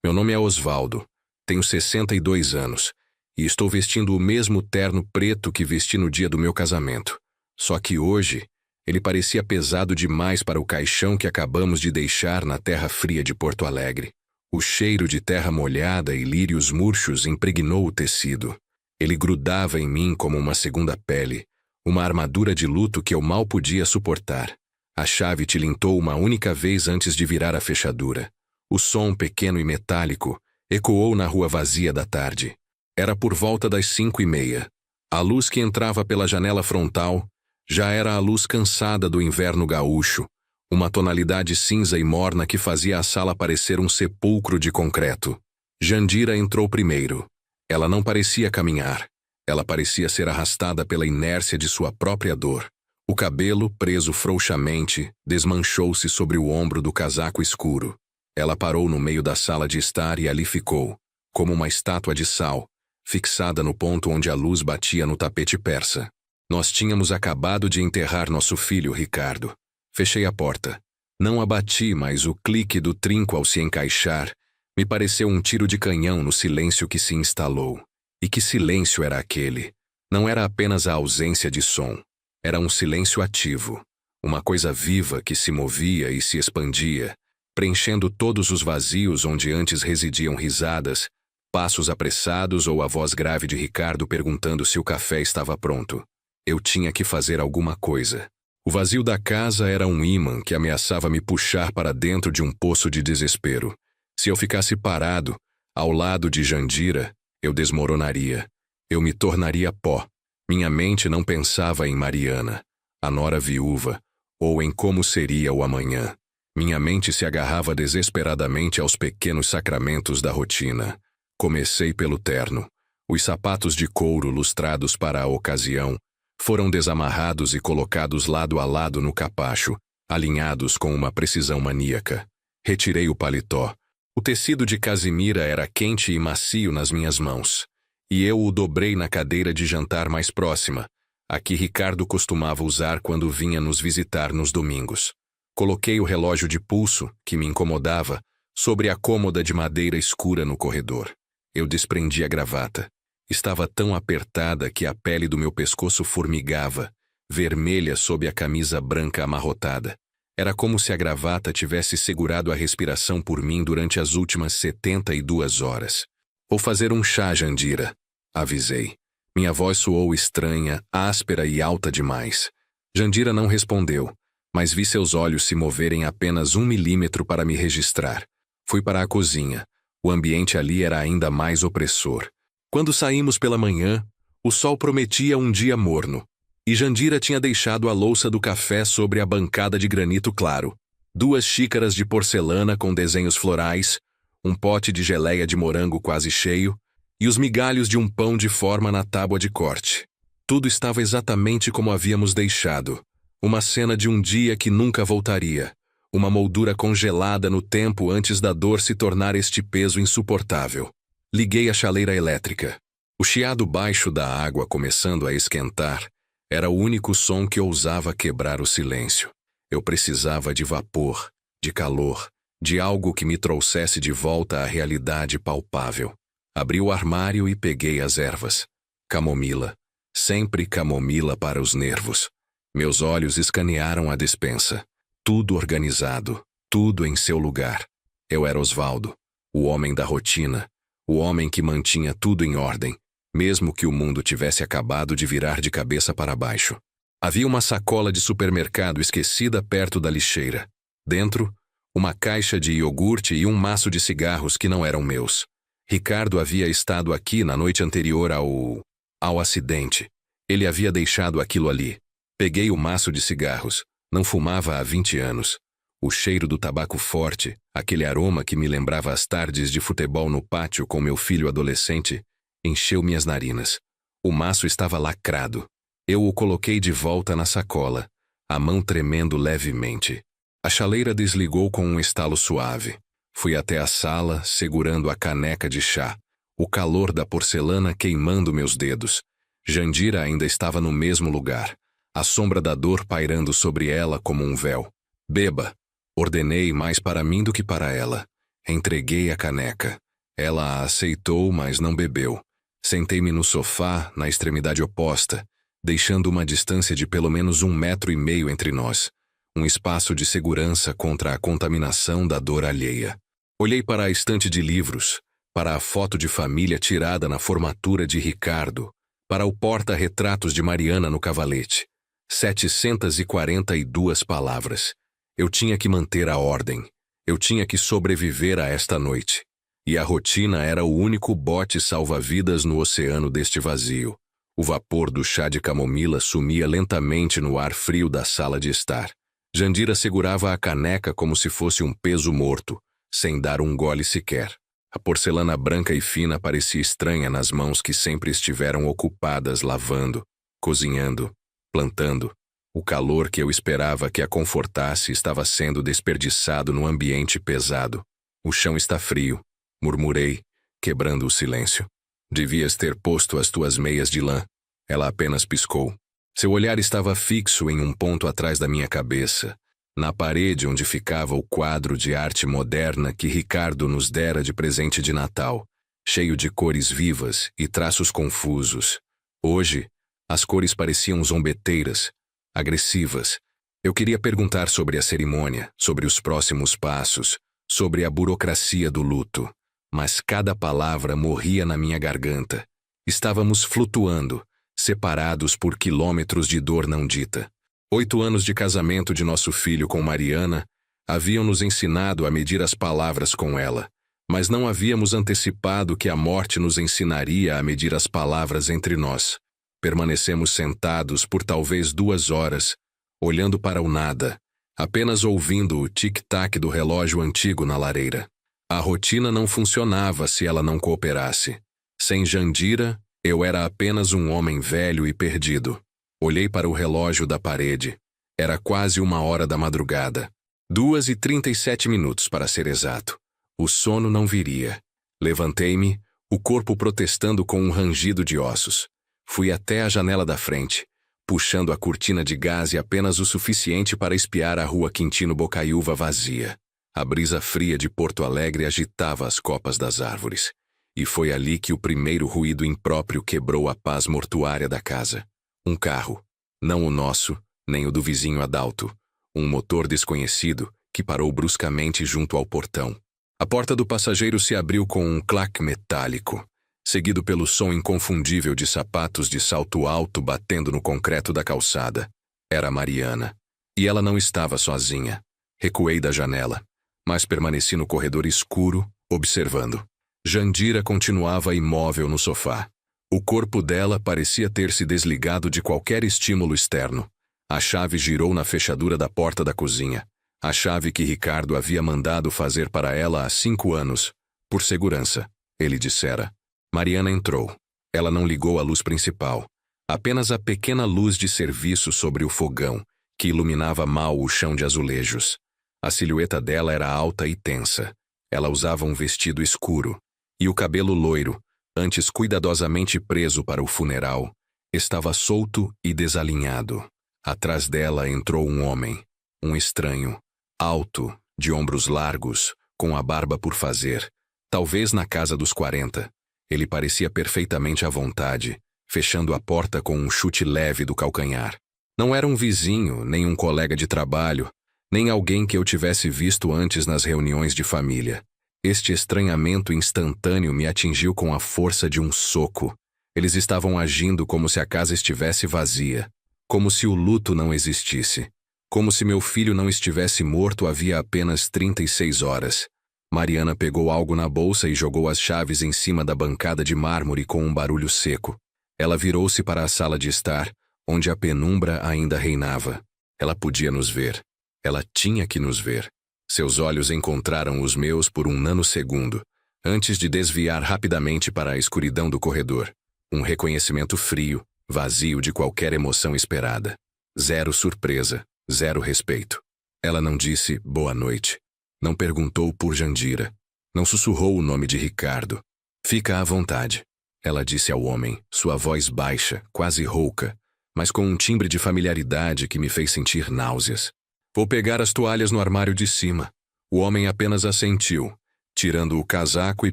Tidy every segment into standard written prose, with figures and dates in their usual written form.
Meu nome é Osvaldo, tenho 62 anos e estou vestindo o mesmo terno preto que vesti no dia do meu casamento. Só que hoje, ele parecia pesado demais para o caixão que acabamos de deixar na terra fria de Porto Alegre. O cheiro de terra molhada e lírios murchos impregnou o tecido. Ele grudava em mim como uma segunda pele, uma armadura de luto que eu mal podia suportar. A chave tilintou uma única vez antes de virar a fechadura. O som pequeno e metálico ecoou na rua vazia da tarde. Era por volta das 5:30. A luz que entrava pela janela frontal já era a luz cansada do inverno gaúcho, uma tonalidade cinza e morna que fazia a sala parecer um sepulcro de concreto. Jandira entrou primeiro. Ela não parecia caminhar. Ela parecia ser arrastada pela inércia de sua própria dor. O cabelo, preso frouxamente, desmanchou-se sobre o ombro do casaco escuro. Ela parou no meio da sala de estar e ali ficou, como uma estátua de sal, fixada no ponto onde a luz batia no tapete persa. Nós tínhamos acabado de enterrar nosso filho, Ricardo. Fechei a porta. Não a bati, mas o clique do trinco ao se encaixar me pareceu um tiro de canhão no silêncio que se instalou. E que silêncio era aquele? Não era apenas a ausência de som. Era um silêncio ativo, uma coisa viva que se movia e se expandia, preenchendo todos os vazios onde antes residiam risadas, passos apressados ou a voz grave de Ricardo perguntando se o café estava pronto. Eu tinha que fazer alguma coisa. O vazio da casa era um ímã que ameaçava me puxar para dentro de um poço de desespero. Se eu ficasse parado, ao lado de Jandira, eu desmoronaria. Eu me tornaria pó. Minha mente não pensava em Mariana, a nora viúva, ou em como seria o amanhã. Minha mente se agarrava desesperadamente aos pequenos sacramentos da rotina. Comecei pelo terno. Os sapatos de couro lustrados para a ocasião foram desamarrados e colocados lado a lado no capacho, alinhados com uma precisão maníaca. Retirei o paletó. O tecido de casimira era quente e macio nas minhas mãos, e eu o dobrei na cadeira de jantar mais próxima, a que Ricardo costumava usar quando vinha nos visitar nos domingos. Coloquei o relógio de pulso, que me incomodava, sobre a cômoda de madeira escura no corredor. Eu desprendi a gravata. Estava tão apertada que a pele do meu pescoço formigava, vermelha sob a camisa branca amarrotada. Era como se a gravata tivesse segurado a respiração por mim durante as últimas 72 horas. Vou fazer um chá, Jandira, avisei. Minha voz soou estranha, áspera e alta demais. Jandira não respondeu, mas vi seus olhos se moverem apenas 1 milímetro para me registrar. Fui para a cozinha. O ambiente ali era ainda mais opressor. Quando saímos pela manhã, o sol prometia um dia morno, e Jandira tinha deixado a louça do café sobre a bancada de granito claro, 2 xícaras de porcelana com desenhos florais, um pote de geleia de morango quase cheio, e os migalhos de um pão de forma na tábua de corte. Tudo estava exatamente como havíamos deixado, uma cena de um dia que nunca voltaria, uma moldura congelada no tempo antes da dor se tornar este peso insuportável. Liguei a chaleira elétrica. O chiado baixo da água começando a esquentar era o único som que ousava quebrar o silêncio. Eu precisava de vapor, de calor, de algo que me trouxesse de volta à realidade palpável. Abri o armário e peguei as ervas. Camomila. Sempre camomila para os nervos. Meus olhos escanearam a despensa. Tudo organizado, tudo em seu lugar. Eu era Osvaldo, o homem da rotina, o homem que mantinha tudo em ordem, mesmo que o mundo tivesse acabado de virar de cabeça para baixo. Havia uma sacola de supermercado esquecida perto da lixeira. Dentro, uma caixa de iogurte e um maço de cigarros que não eram meus. Ricardo havia estado aqui na noite anterior ao acidente. Ele havia deixado aquilo ali. Peguei o maço de cigarros. Não fumava há 20 anos. O cheiro do tabaco forte, aquele aroma que me lembrava as tardes de futebol no pátio com meu filho adolescente, encheu minhas narinas. O maço estava lacrado. Eu o coloquei de volta na sacola, a mão tremendo levemente. A chaleira desligou com um estalo suave. Fui até a sala, segurando a caneca de chá, o calor da porcelana queimando meus dedos. Jandira ainda estava no mesmo lugar, a sombra da dor pairando sobre ela como um véu. Beba, ordenei mais para mim do que para ela. Entreguei a caneca. Ela a aceitou, mas não bebeu. Sentei-me no sofá, na extremidade oposta, deixando uma distância de pelo menos 1,5 metros entre nós. Um espaço de segurança contra a contaminação da dor alheia. Olhei para a estante de livros, para a foto de família tirada na formatura de Ricardo, para o porta-retratos de Mariana no cavalete. 742 palavras. Eu tinha que manter a ordem. Eu tinha que sobreviver a esta noite. E a rotina era o único bote salva-vidas no oceano deste vazio. O vapor do chá de camomila sumia lentamente no ar frio da sala de estar. Jandira segurava a caneca como se fosse um peso morto, sem dar um gole sequer. A porcelana branca e fina parecia estranha nas mãos que sempre estiveram ocupadas lavando, cozinhando, plantando. O calor que eu esperava que a confortasse estava sendo desperdiçado no ambiente pesado. O chão está frio, murmurei, quebrando o silêncio. Devias ter posto as tuas meias de lã. Ela apenas piscou. Seu olhar estava fixo em um ponto atrás da minha cabeça, na parede onde ficava o quadro de arte moderna que Ricardo nos dera de presente de Natal, cheio de cores vivas e traços confusos. Hoje, as cores pareciam zombeteiras, agressivas. Eu queria perguntar sobre a cerimônia, sobre os próximos passos, sobre a burocracia do luto, mas cada palavra morria na minha garganta. Estávamos flutuando, separados por quilômetros de dor não dita. 8 anos de casamento de nosso filho com Mariana haviam nos ensinado a medir as palavras com ela, mas não havíamos antecipado que a morte nos ensinaria a medir as palavras entre nós. Permanecemos sentados por talvez 2 horas, olhando para o nada, apenas ouvindo o tic-tac do relógio antigo na lareira. A rotina não funcionava se ela não cooperasse. Sem Jandira, eu era apenas um homem velho e perdido. Olhei para o relógio da parede. Era quase 1 hora da madrugada. 2h37 para ser exato. O sono não viria. Levantei-me, o corpo protestando com um rangido de ossos. Fui até a janela da frente, puxando a cortina de gaze apenas o suficiente para espiar a rua Quintino Bocaiúva vazia. A brisa fria de Porto Alegre agitava as copas das árvores. E foi ali que o primeiro ruído impróprio quebrou a paz mortuária da casa. Um carro, não o nosso, nem o do vizinho Adalto. Um motor desconhecido que parou bruscamente junto ao portão. A porta do passageiro se abriu com um clac metálico, seguido pelo som inconfundível de sapatos de salto alto batendo no concreto da calçada. Era Mariana. E ela não estava sozinha. Recuei da janela, mas permaneci no corredor escuro, observando. Jandira continuava imóvel no sofá. O corpo dela parecia ter se desligado de qualquer estímulo externo. A chave girou na fechadura da porta da cozinha. A chave que Ricardo havia mandado fazer para ela há 5 anos. Por segurança, ele dissera. Mariana entrou. Ela não ligou a luz principal. Apenas a pequena luz de serviço sobre o fogão, que iluminava mal o chão de azulejos. A silhueta dela era alta e tensa. Ela usava um vestido escuro. E o cabelo loiro, antes cuidadosamente preso para o funeral, estava solto e desalinhado. Atrás dela entrou um homem, um estranho, alto, de ombros largos, com a barba por fazer, talvez na casa dos 40. Ele parecia perfeitamente à vontade, fechando a porta com um chute leve do calcanhar. Não era um vizinho, nem um colega de trabalho, nem alguém que eu tivesse visto antes nas reuniões de família. Este estranhamento instantâneo me atingiu com a força de um soco. Eles estavam agindo como se a casa estivesse vazia, como se o luto não existisse, como se meu filho não estivesse morto havia apenas 36 horas. Mariana pegou algo na bolsa e jogou as chaves em cima da bancada de mármore com um barulho seco. Ela virou-se para a sala de estar, onde a penumbra ainda reinava. Ela podia nos ver. Ela tinha que nos ver. Seus olhos encontraram os meus por um nanosegundo, antes de desviar rapidamente para a escuridão do corredor. Um reconhecimento frio, vazio de qualquer emoção esperada. Zero surpresa, zero respeito. Ela não disse boa noite. Não perguntou por Jandira. Não sussurrou o nome de Ricardo. Fica à vontade. Ela disse ao homem, sua voz baixa, quase rouca, mas com um timbre de familiaridade que me fez sentir náuseas. Vou pegar as toalhas no armário de cima. O homem apenas assentiu, tirando o casaco e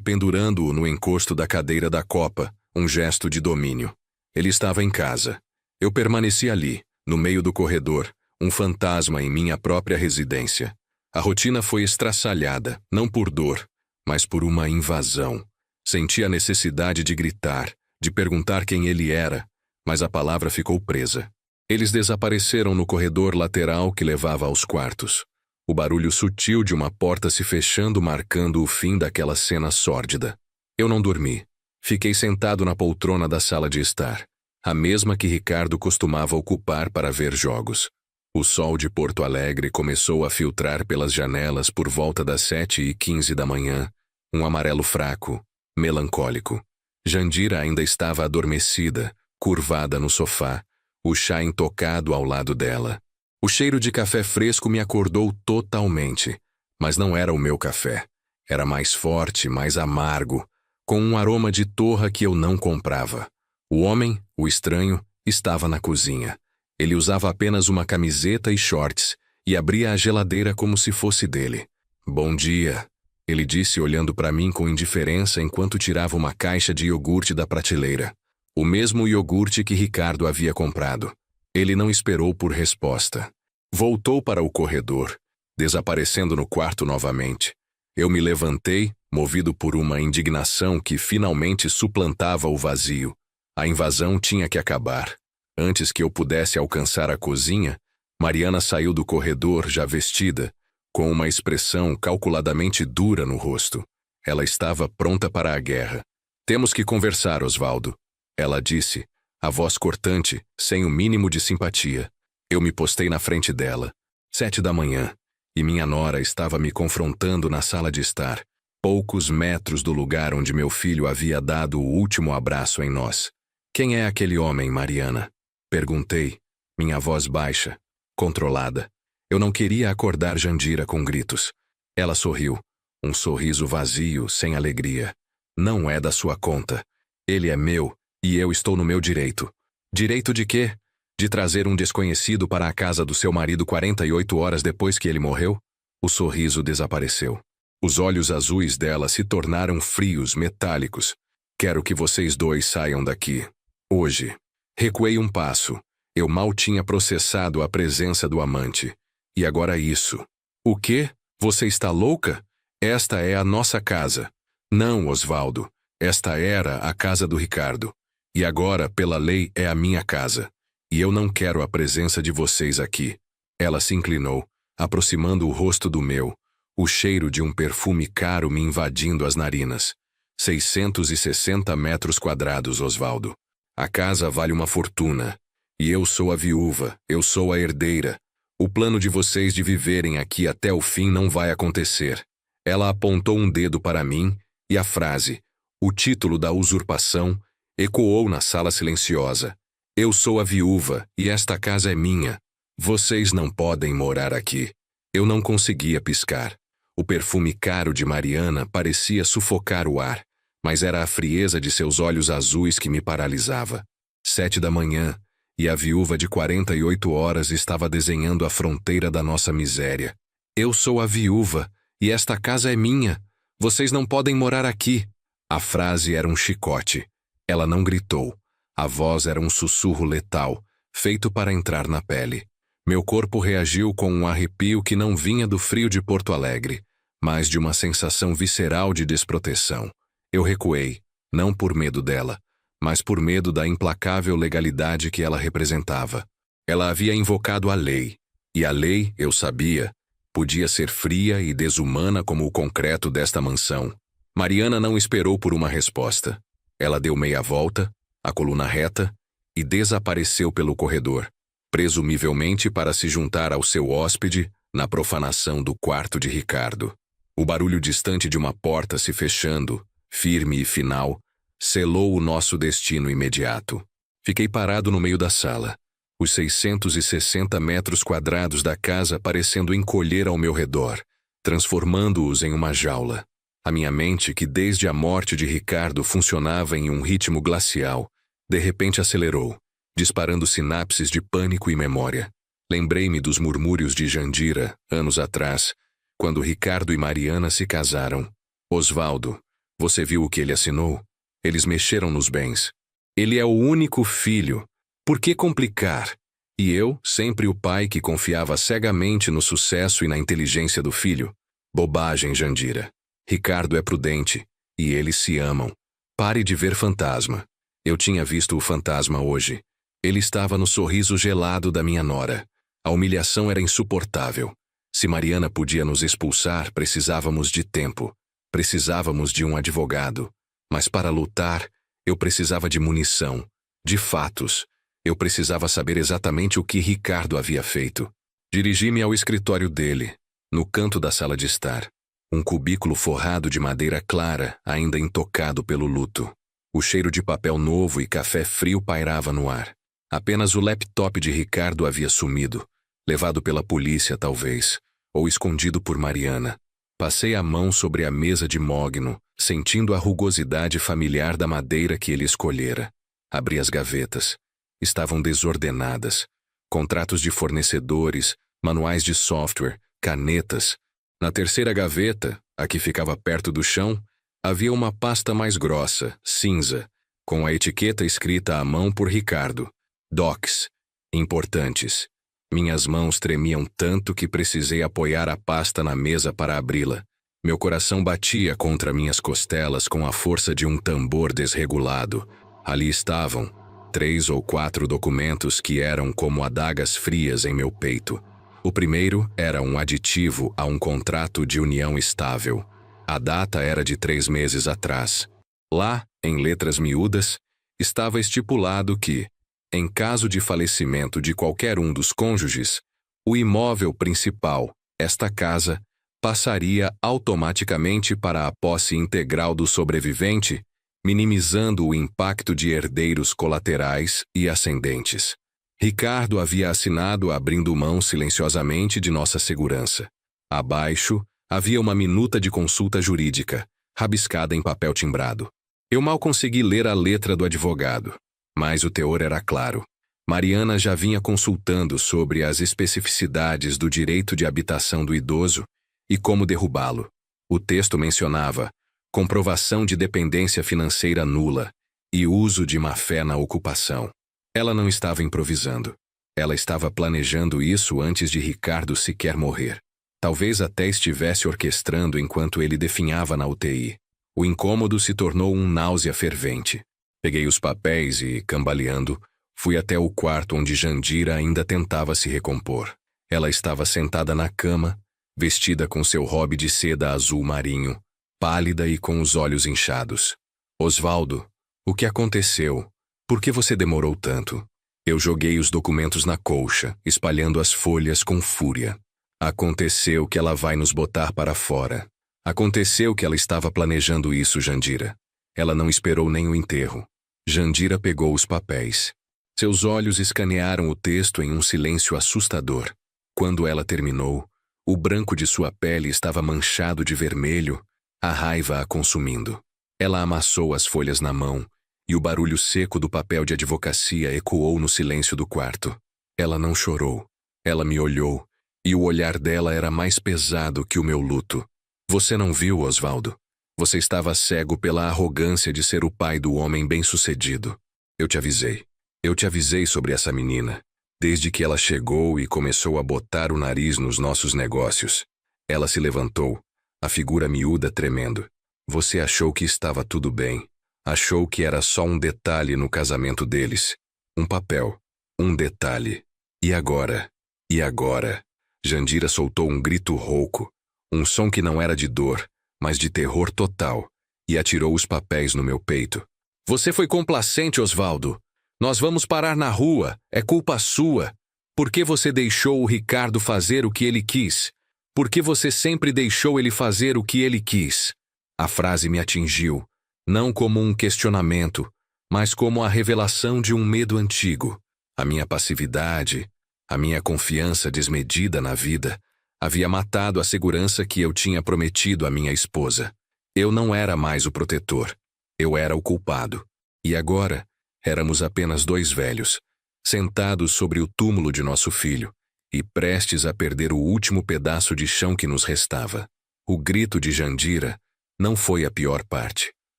pendurando-o no encosto da cadeira da copa, um gesto de domínio. Ele estava em casa. Eu permaneci ali, no meio do corredor, um fantasma em minha própria residência. A rotina foi estraçalhada, não por dor, mas por uma invasão. Senti a necessidade de gritar, de perguntar quem ele era, mas a palavra ficou presa. Eles desapareceram no corredor lateral que levava aos quartos. O barulho sutil de uma porta se fechando marcando o fim daquela cena sórdida. Eu não dormi. Fiquei sentado na poltrona da sala de estar, a mesma que Ricardo costumava ocupar para ver jogos. O sol de Porto Alegre começou a filtrar pelas janelas por volta das 7h15 da manhã, um amarelo fraco, melancólico. Jandira ainda estava adormecida, curvada no sofá, o chá intocado ao lado dela. O cheiro de café fresco me acordou totalmente, mas não era o meu café. Era mais forte, mais amargo, com um aroma de torra que eu não comprava. O homem, o estranho, estava na cozinha. Ele usava apenas uma camiseta e shorts e abria a geladeira como se fosse dele. "Bom dia", ele disse olhando para mim com indiferença enquanto tirava uma caixa de iogurte da prateleira. O mesmo iogurte que Ricardo havia comprado. Ele não esperou por resposta. Voltou para o corredor, desaparecendo no quarto novamente. Eu me levantei, movido por uma indignação que finalmente suplantava o vazio. A invasão tinha que acabar. Antes que eu pudesse alcançar a cozinha, Mariana saiu do corredor já vestida, com uma expressão calculadamente dura no rosto. Ela estava pronta para a guerra. "Temos que conversar, Osvaldo", ela disse, a voz cortante, sem o mínimo de simpatia. Eu me postei na frente dela. 7 da manhã, e minha nora estava me confrontando na sala de estar, poucos metros do lugar onde meu filho havia dado o último abraço em nós. "Quem é aquele homem, Mariana?" perguntei, minha voz baixa, controlada. Eu não queria acordar Jandira com gritos. Ela sorriu, um sorriso vazio, sem alegria. "Não é da sua conta. Ele é meu, e eu estou no meu direito." "Direito de quê? De trazer um desconhecido para a casa do seu marido 48 horas depois que ele morreu?" O sorriso desapareceu. Os olhos azuis dela se tornaram frios, metálicos. "Quero que vocês dois saiam daqui. Hoje." Recuei um passo. Eu mal tinha processado a presença do amante. E agora isso. "O quê? Você está louca? Esta é a nossa casa." "Não, Osvaldo. Esta era a casa do Ricardo. E agora, pela lei, é a minha casa. E eu não quero a presença de vocês aqui." Ela se inclinou, aproximando o rosto do meu, o cheiro de um perfume caro me invadindo as narinas. 660 metros quadrados, Osvaldo. A casa vale uma fortuna. E eu sou a viúva, eu sou a herdeira. O plano de vocês de viverem aqui até o fim não vai acontecer. Ela apontou um dedo para mim, e a frase, o título da usurpação, ecoou na sala silenciosa. "Eu sou a viúva, e esta casa é minha. Vocês não podem morar aqui." Eu não conseguia piscar. O perfume caro de Mariana parecia sufocar o ar, mas era a frieza de seus olhos azuis que me paralisava. 7 da manhã, e a viúva de 48 horas estava desenhando a fronteira da nossa miséria. "Eu sou a viúva, e esta casa é minha. Vocês não podem morar aqui." A frase era um chicote. Ela não gritou. A voz era um sussurro letal, feito para entrar na pele. Meu corpo reagiu com um arrepio que não vinha do frio de Porto Alegre, mas de uma sensação visceral de desproteção. Eu recuei, não por medo dela, mas por medo da implacável legalidade que ela representava. Ela havia invocado a lei, e a lei, eu sabia, podia ser fria e desumana como o concreto desta mansão. Mariana não esperou por uma resposta. Ela deu meia volta, a coluna reta, e desapareceu pelo corredor, presumivelmente para se juntar ao seu hóspede na profanação do quarto de Ricardo. O barulho distante de uma porta se fechando, firme e final, selou o nosso destino imediato. Fiquei parado no meio da sala, os 660 metros quadrados da casa parecendo encolher ao meu redor, transformando-os em uma jaula. A minha mente, que desde a morte de Ricardo funcionava em um ritmo glacial, de repente acelerou, disparando sinapses de pânico e memória. Lembrei-me dos murmúrios de Jandira, anos atrás, quando Ricardo e Mariana se casaram. Osvaldo, você viu o que ele assinou? Eles mexeram nos bens. Ele é o único filho. Por que complicar? E eu, sempre o pai que confiava cegamente no sucesso e na inteligência do filho. Bobagem, Jandira. Ricardo é prudente, e eles se amam. Pare de ver fantasma. Eu tinha visto o fantasma hoje. Ele estava no sorriso gelado da minha nora. A humilhação era insuportável. Se Mariana podia nos expulsar, precisávamos de tempo. Precisávamos de um advogado. Mas para lutar, eu precisava de munição, de fatos. Eu precisava saber exatamente o que Ricardo havia feito. Dirigi-me ao escritório dele, no canto da sala de estar. Um cubículo forrado de madeira clara, ainda intocado pelo luto. O cheiro de papel novo e café frio pairava no ar. Apenas o laptop de Ricardo havia sumido, levado pela polícia talvez, ou escondido por Mariana. Passei a mão sobre a mesa de mogno, sentindo a rugosidade familiar da madeira que ele escolhera. Abri as gavetas. Estavam desordenadas. Contratos de fornecedores, manuais de software, canetas. Na terceira gaveta, a que ficava perto do chão, havia uma pasta mais grossa, cinza, com a etiqueta escrita à mão por Ricardo. Docs. Importantes. Minhas mãos tremiam tanto que precisei apoiar a pasta na mesa para abri-la. Meu coração batia contra minhas costelas com a força de um tambor desregulado. Ali estavam 3 ou 4 documentos que eram como adagas frias em meu peito. O primeiro era um aditivo a um contrato de união estável. A data era de 3 meses atrás. Lá, em letras miúdas, estava estipulado que, em caso de falecimento de qualquer um dos cônjuges, o imóvel principal, esta casa, passaria automaticamente para a posse integral do sobrevivente, minimizando o impacto de herdeiros colaterais e ascendentes. Ricardo havia assinado abrindo mão silenciosamente de nossa segurança. Abaixo, havia uma minuta de consulta jurídica, rabiscada em papel timbrado. Eu mal consegui ler a letra do advogado, mas o teor era claro. Mariana já vinha consultando sobre as especificidades do direito de habitação do idoso e como derrubá-lo. O texto mencionava comprovação de dependência financeira nula e uso de má-fé na ocupação. Ela não estava improvisando. Ela estava planejando isso antes de Ricardo sequer morrer. Talvez até estivesse orquestrando enquanto ele definhava na UTI. O incômodo se tornou um náusea fervente. Peguei os papéis e, cambaleando, fui até o quarto onde Jandira ainda tentava se recompor. Ela estava sentada na cama, vestida com seu robe de seda azul marinho, pálida e com os olhos inchados. Osvaldo, o que aconteceu? Por que você demorou tanto? Eu joguei os documentos na colcha, espalhando as folhas com fúria. Aconteceu que ela vai nos botar para fora. Aconteceu que ela estava planejando isso, Jandira. Ela não esperou nem o enterro. Jandira pegou os papéis. Seus olhos escanearam o texto em um silêncio assustador. Quando ela terminou, o branco de sua pele estava manchado de vermelho, a raiva a consumindo. Ela amassou as folhas na mão, e o barulho seco do papel de advocacia ecoou no silêncio do quarto. Ela não chorou. Ela me olhou, e o olhar dela era mais pesado que o meu luto. Você não viu, Osvaldo? Você estava cego pela arrogância de ser o pai do homem bem-sucedido. Eu te avisei. Eu te avisei sobre essa menina. Desde que ela chegou e começou a botar o nariz nos nossos negócios. Ela se levantou, a figura miúda tremendo. Você achou que estava tudo bem. Achou que era só um detalhe no casamento deles. Um papel. Um detalhe. E agora? E agora? Jandira soltou um grito rouco. Um som que não era de dor, mas de terror total. E atirou os papéis no meu peito. Você foi complacente, Osvaldo. Nós vamos parar na rua. É culpa sua. Por que você deixou o Ricardo fazer o que ele quis? Por que você sempre deixou ele fazer o que ele quis? A frase me atingiu. Não como um questionamento, mas como a revelação de um medo antigo. A minha passividade, a minha confiança desmedida na vida, havia matado a segurança que eu tinha prometido à minha esposa. Eu não era mais o protetor. Eu era o culpado. E agora, éramos apenas 2 velhos, sentados sobre o túmulo de nosso filho, e prestes a perder o último pedaço de chão que nos restava. O grito de Jandira, Não foi a pior parte.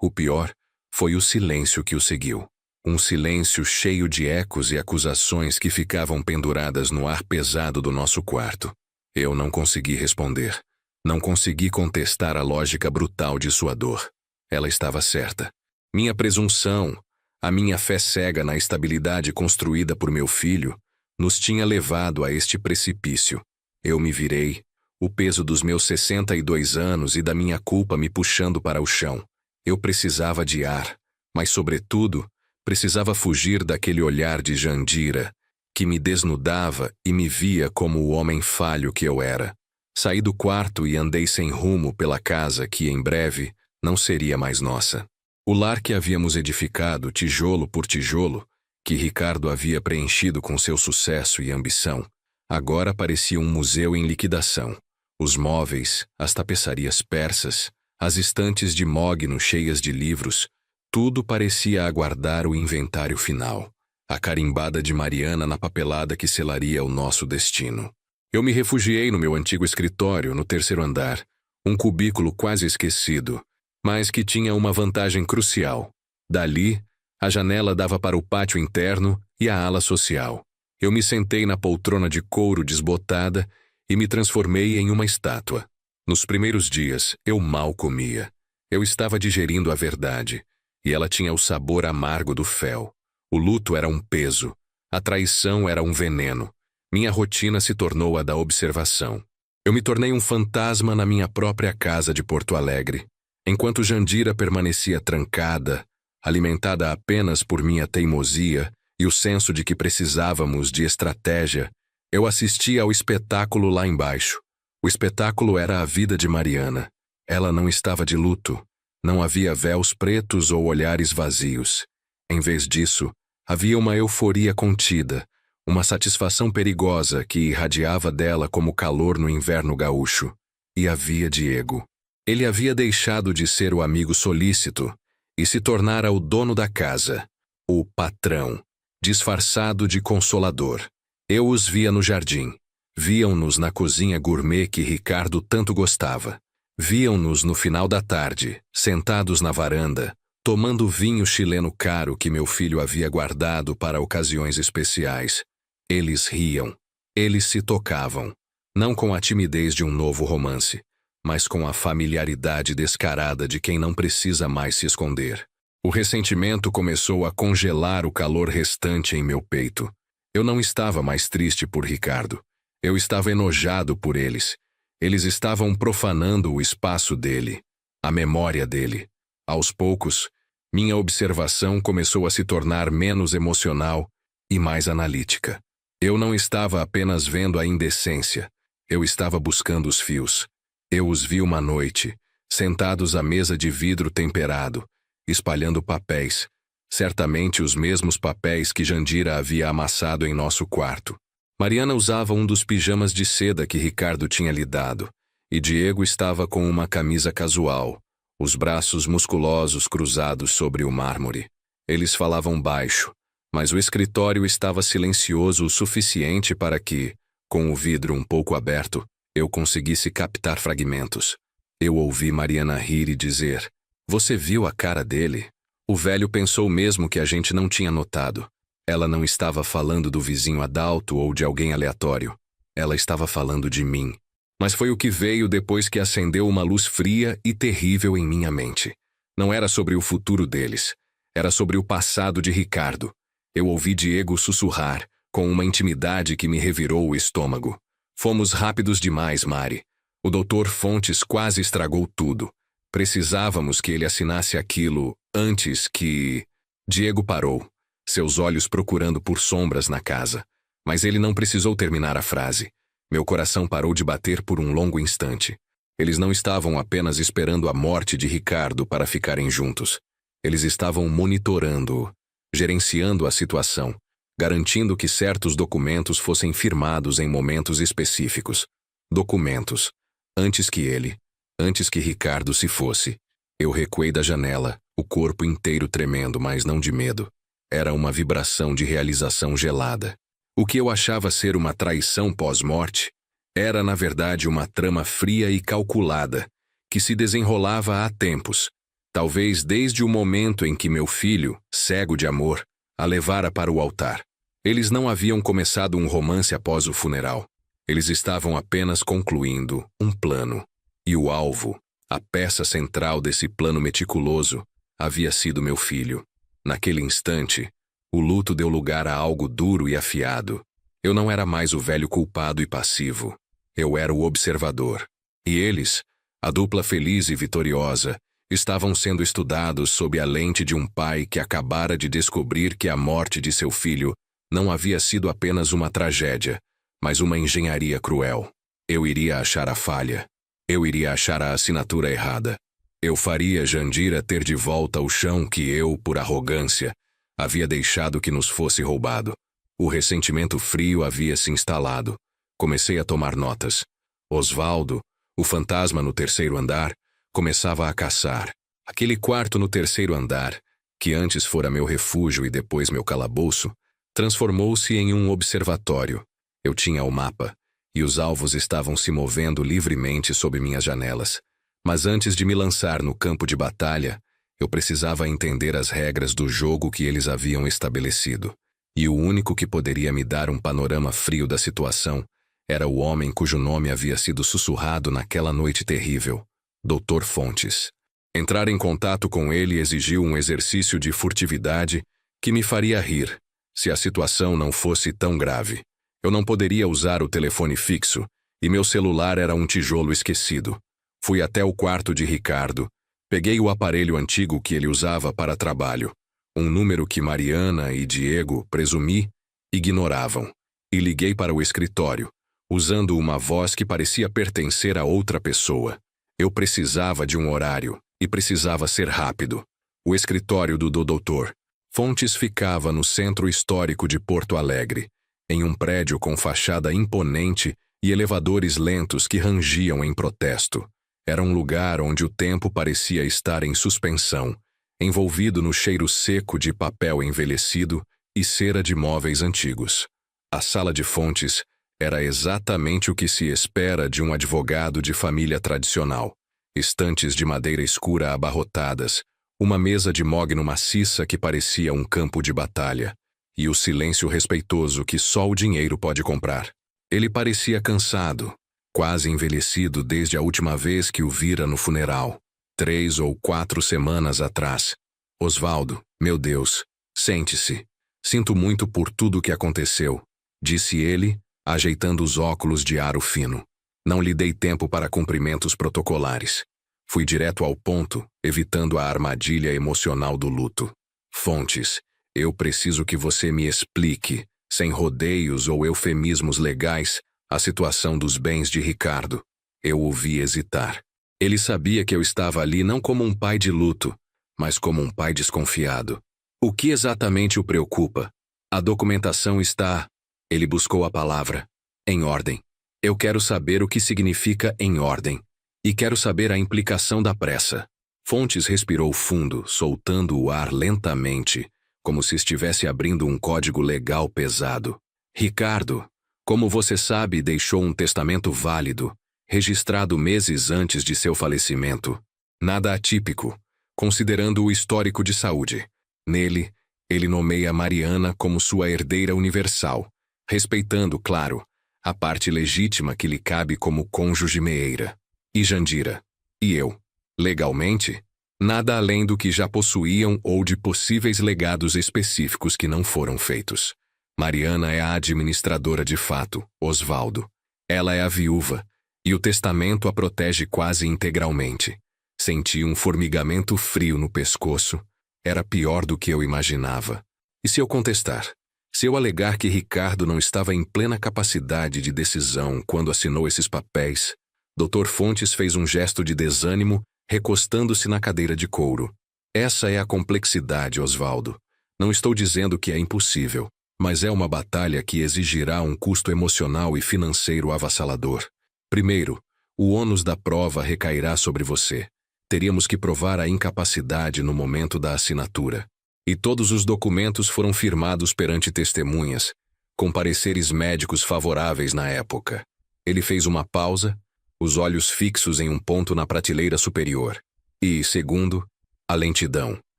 O pior foi o silêncio que o seguiu. Um silêncio cheio de ecos e acusações que ficavam penduradas no ar pesado do nosso quarto. Eu não consegui responder. Não consegui contestar a lógica brutal de sua dor. Ela estava certa. Minha presunção, a minha fé cega na estabilidade construída por meu filho, nos tinha levado a este precipício. Eu me virei, o peso dos meus 62 anos e da minha culpa me puxando para o chão. Eu precisava de ar, mas, sobretudo, precisava fugir daquele olhar de Jandira, que me desnudava e me via como o homem falho que eu era. Saí do quarto e andei sem rumo pela casa que, em breve, não seria mais nossa. O lar que havíamos edificado, tijolo por tijolo, que Ricardo havia preenchido com seu sucesso e ambição, agora parecia um museu em liquidação. Os móveis, as tapeçarias persas, as estantes de mogno cheias de livros, tudo parecia aguardar o inventário final, a carimbada de Mariana na papelada que selaria o nosso destino. Eu me refugiei no meu antigo escritório, no terceiro andar, um cubículo quase esquecido, mas que tinha uma vantagem crucial. Dali, a janela dava para o pátio interno e a ala social. Eu me sentei na poltrona de couro desbotada e me transformei em uma estátua. Nos primeiros dias, eu mal comia. Eu estava digerindo a verdade, e ela tinha o sabor amargo do fel. O luto era um peso, a traição era um veneno. Minha rotina se tornou a da observação. Eu me tornei um fantasma na minha própria casa de Porto Alegre. Enquanto Jandira permanecia trancada, alimentada apenas por minha teimosia e o senso de que precisávamos de estratégia, eu assistia ao espetáculo lá embaixo. O espetáculo era a vida de Mariana. Ela não estava de luto. Não havia véus pretos ou olhares vazios. Em vez disso, havia uma euforia contida, uma satisfação perigosa que irradiava dela como calor no inverno gaúcho. E havia Diego. Ele havia deixado de ser o amigo solícito e se tornara o dono da casa, o patrão, disfarçado de consolador. Eu os via no jardim. Viam-nos na cozinha gourmet que Ricardo tanto gostava. Viam-nos no final da tarde, sentados na varanda, tomando vinho chileno caro que meu filho havia guardado para ocasiões especiais. Eles riam. Eles se tocavam. Não com a timidez de um novo romance, mas com a familiaridade descarada de quem não precisa mais se esconder. O ressentimento começou a congelar o calor restante em meu peito. Eu não estava mais triste por Ricardo. Eu estava enojado por eles. Eles estavam profanando o espaço dele, a memória dele. Aos poucos, minha observação começou a se tornar menos emocional e mais analítica. Eu não estava apenas vendo a indecência. Eu estava buscando os fios. Eu os vi uma noite, sentados à mesa de vidro temperado, espalhando papéis, certamente os mesmos papéis que Jandira havia amassado em nosso quarto. Mariana usava um dos pijamas de seda que Ricardo tinha lhe dado, e Diego estava com uma camisa casual, os braços musculosos cruzados sobre o mármore. Eles falavam baixo, mas o escritório estava silencioso o suficiente para que, com o vidro um pouco aberto, eu conseguisse captar fragmentos. Eu ouvi Mariana rir e dizer: "Você viu a cara dele?" O velho pensou mesmo que a gente não tinha notado. Ela não estava falando do vizinho Adalto ou de alguém aleatório. Ela estava falando de mim. Mas foi o que veio depois que acendeu uma luz fria e terrível em minha mente. Não era sobre o futuro deles. Era sobre o passado de Ricardo. Eu ouvi Diego sussurrar, com uma intimidade que me revirou o estômago. "Fomos rápidos demais, Mari. O Dr. Fontes quase estragou tudo. Precisávamos que ele assinasse aquilo antes que..." Diego parou, seus olhos procurando por sombras na casa. Mas ele não precisou terminar a frase. Meu coração parou de bater por um longo instante. Eles não estavam apenas esperando a morte de Ricardo para ficarem juntos. Eles estavam monitorando-o, gerenciando a situação, garantindo que certos documentos fossem firmados em momentos específicos. Documentos. Antes que Ricardo se fosse. Eu recuei da janela, o corpo inteiro tremendo, mas não de medo. Era uma vibração de realização gelada. O que eu achava ser uma traição pós-morte era, na verdade, uma trama fria e calculada, que se desenrolava há tempos, talvez desde o momento em que meu filho, cego de amor, a levara para o altar. Eles não haviam começado um romance após o funeral. Eles estavam apenas concluindo um plano. E o alvo, a peça central desse plano meticuloso, havia sido meu filho. Naquele instante, o luto deu lugar a algo duro e afiado. Eu não era mais o velho culpado e passivo. Eu era o observador. E eles, a dupla feliz e vitoriosa, estavam sendo estudados sob a lente de um pai que acabara de descobrir que a morte de seu filho não havia sido apenas uma tragédia, mas uma engenharia cruel. Eu iria achar a falha. Eu iria achar a assinatura errada. Eu faria Jandira ter de volta o chão que eu, por arrogância, havia deixado que nos fosse roubado. O ressentimento frio havia se instalado. Comecei a tomar notas. Osvaldo, o fantasma no terceiro andar, começava a caçar. Aquele quarto no terceiro andar, que antes fora meu refúgio e depois meu calabouço, transformou-se em um observatório. Eu tinha o mapa, e os alvos estavam se movendo livremente sob minhas janelas. Mas antes de me lançar no campo de batalha, eu precisava entender as regras do jogo que eles haviam estabelecido. E o único que poderia me dar um panorama frio da situação era o homem cujo nome havia sido sussurrado naquela noite terrível, Dr. Fontes. Entrar em contato com ele exigiu um exercício de furtividade que me faria rir, se a situação não fosse tão grave. Eu não poderia usar o telefone fixo, e meu celular era um tijolo esquecido. Fui até o quarto de Ricardo, peguei o aparelho antigo que ele usava para trabalho, um número que Mariana e Diego, presumi, ignoravam, e liguei para o escritório, usando uma voz que parecia pertencer a outra pessoa. Eu precisava de um horário, e precisava ser rápido. O escritório do Dr. Fontes ficava no centro histórico de Porto Alegre, em um prédio com fachada imponente e elevadores lentos que rangiam em protesto. Era um lugar onde o tempo parecia estar em suspensão, envolvido no cheiro seco de papel envelhecido e cera de móveis antigos. A sala de Fontes era exatamente o que se espera de um advogado de família tradicional. Estantes de madeira escura abarrotadas, uma mesa de mogno maciça que parecia um campo de batalha, e o silêncio respeitoso que só o dinheiro pode comprar. Ele parecia cansado, quase envelhecido desde a última vez que o vira no funeral, 3 ou 4 semanas atrás. Osvaldo, meu Deus, sente-se. Sinto muito por tudo o que aconteceu, disse ele, ajeitando os óculos de aro fino. Não lhe dei tempo para cumprimentos protocolares. Fui direto ao ponto, evitando a armadilha emocional do luto. Fontes, eu preciso que você me explique, sem rodeios ou eufemismos legais, a situação dos bens de Ricardo. Eu o vi hesitar. Ele sabia que eu estava ali não como um pai de luto, mas como um pai desconfiado. O que exatamente o preocupa? A documentação está... Ele buscou a palavra. Em ordem. Eu quero saber o que significa em ordem. E quero saber a implicação da pressa. Fontes respirou fundo, soltando o ar lentamente, como se estivesse abrindo um código legal pesado. Ricardo, como você sabe, deixou um testamento válido, registrado meses antes de seu falecimento. Nada atípico, considerando o histórico de saúde. Nele, ele nomeia Mariana como sua herdeira universal, respeitando, claro, a parte legítima que lhe cabe como cônjuge meeira. E Jandira. E eu. Legalmente, nada além do que já possuíam ou de possíveis legados específicos que não foram feitos. Mariana é a administradora de fato, Osvaldo. Ela é a viúva, e o testamento a protege quase integralmente. Senti um formigamento frio no pescoço. Era pior do que eu imaginava. E se eu contestar? Se eu alegar que Ricardo não estava em plena capacidade de decisão quando assinou esses papéis? Dr. Fontes fez um gesto de desânimo, recostando-se na cadeira de couro. Essa é a complexidade, Osvaldo. Não estou dizendo que é impossível, mas é uma batalha que exigirá um custo emocional e financeiro avassalador. Primeiro, o ônus da prova recairá sobre você. Teríamos que provar a incapacidade no momento da assinatura. E todos os documentos foram firmados perante testemunhas, com pareceres médicos favoráveis na época. Ele fez uma pausa. os olhos fixos em um ponto na prateleira superior. E, segundo, a lentidão.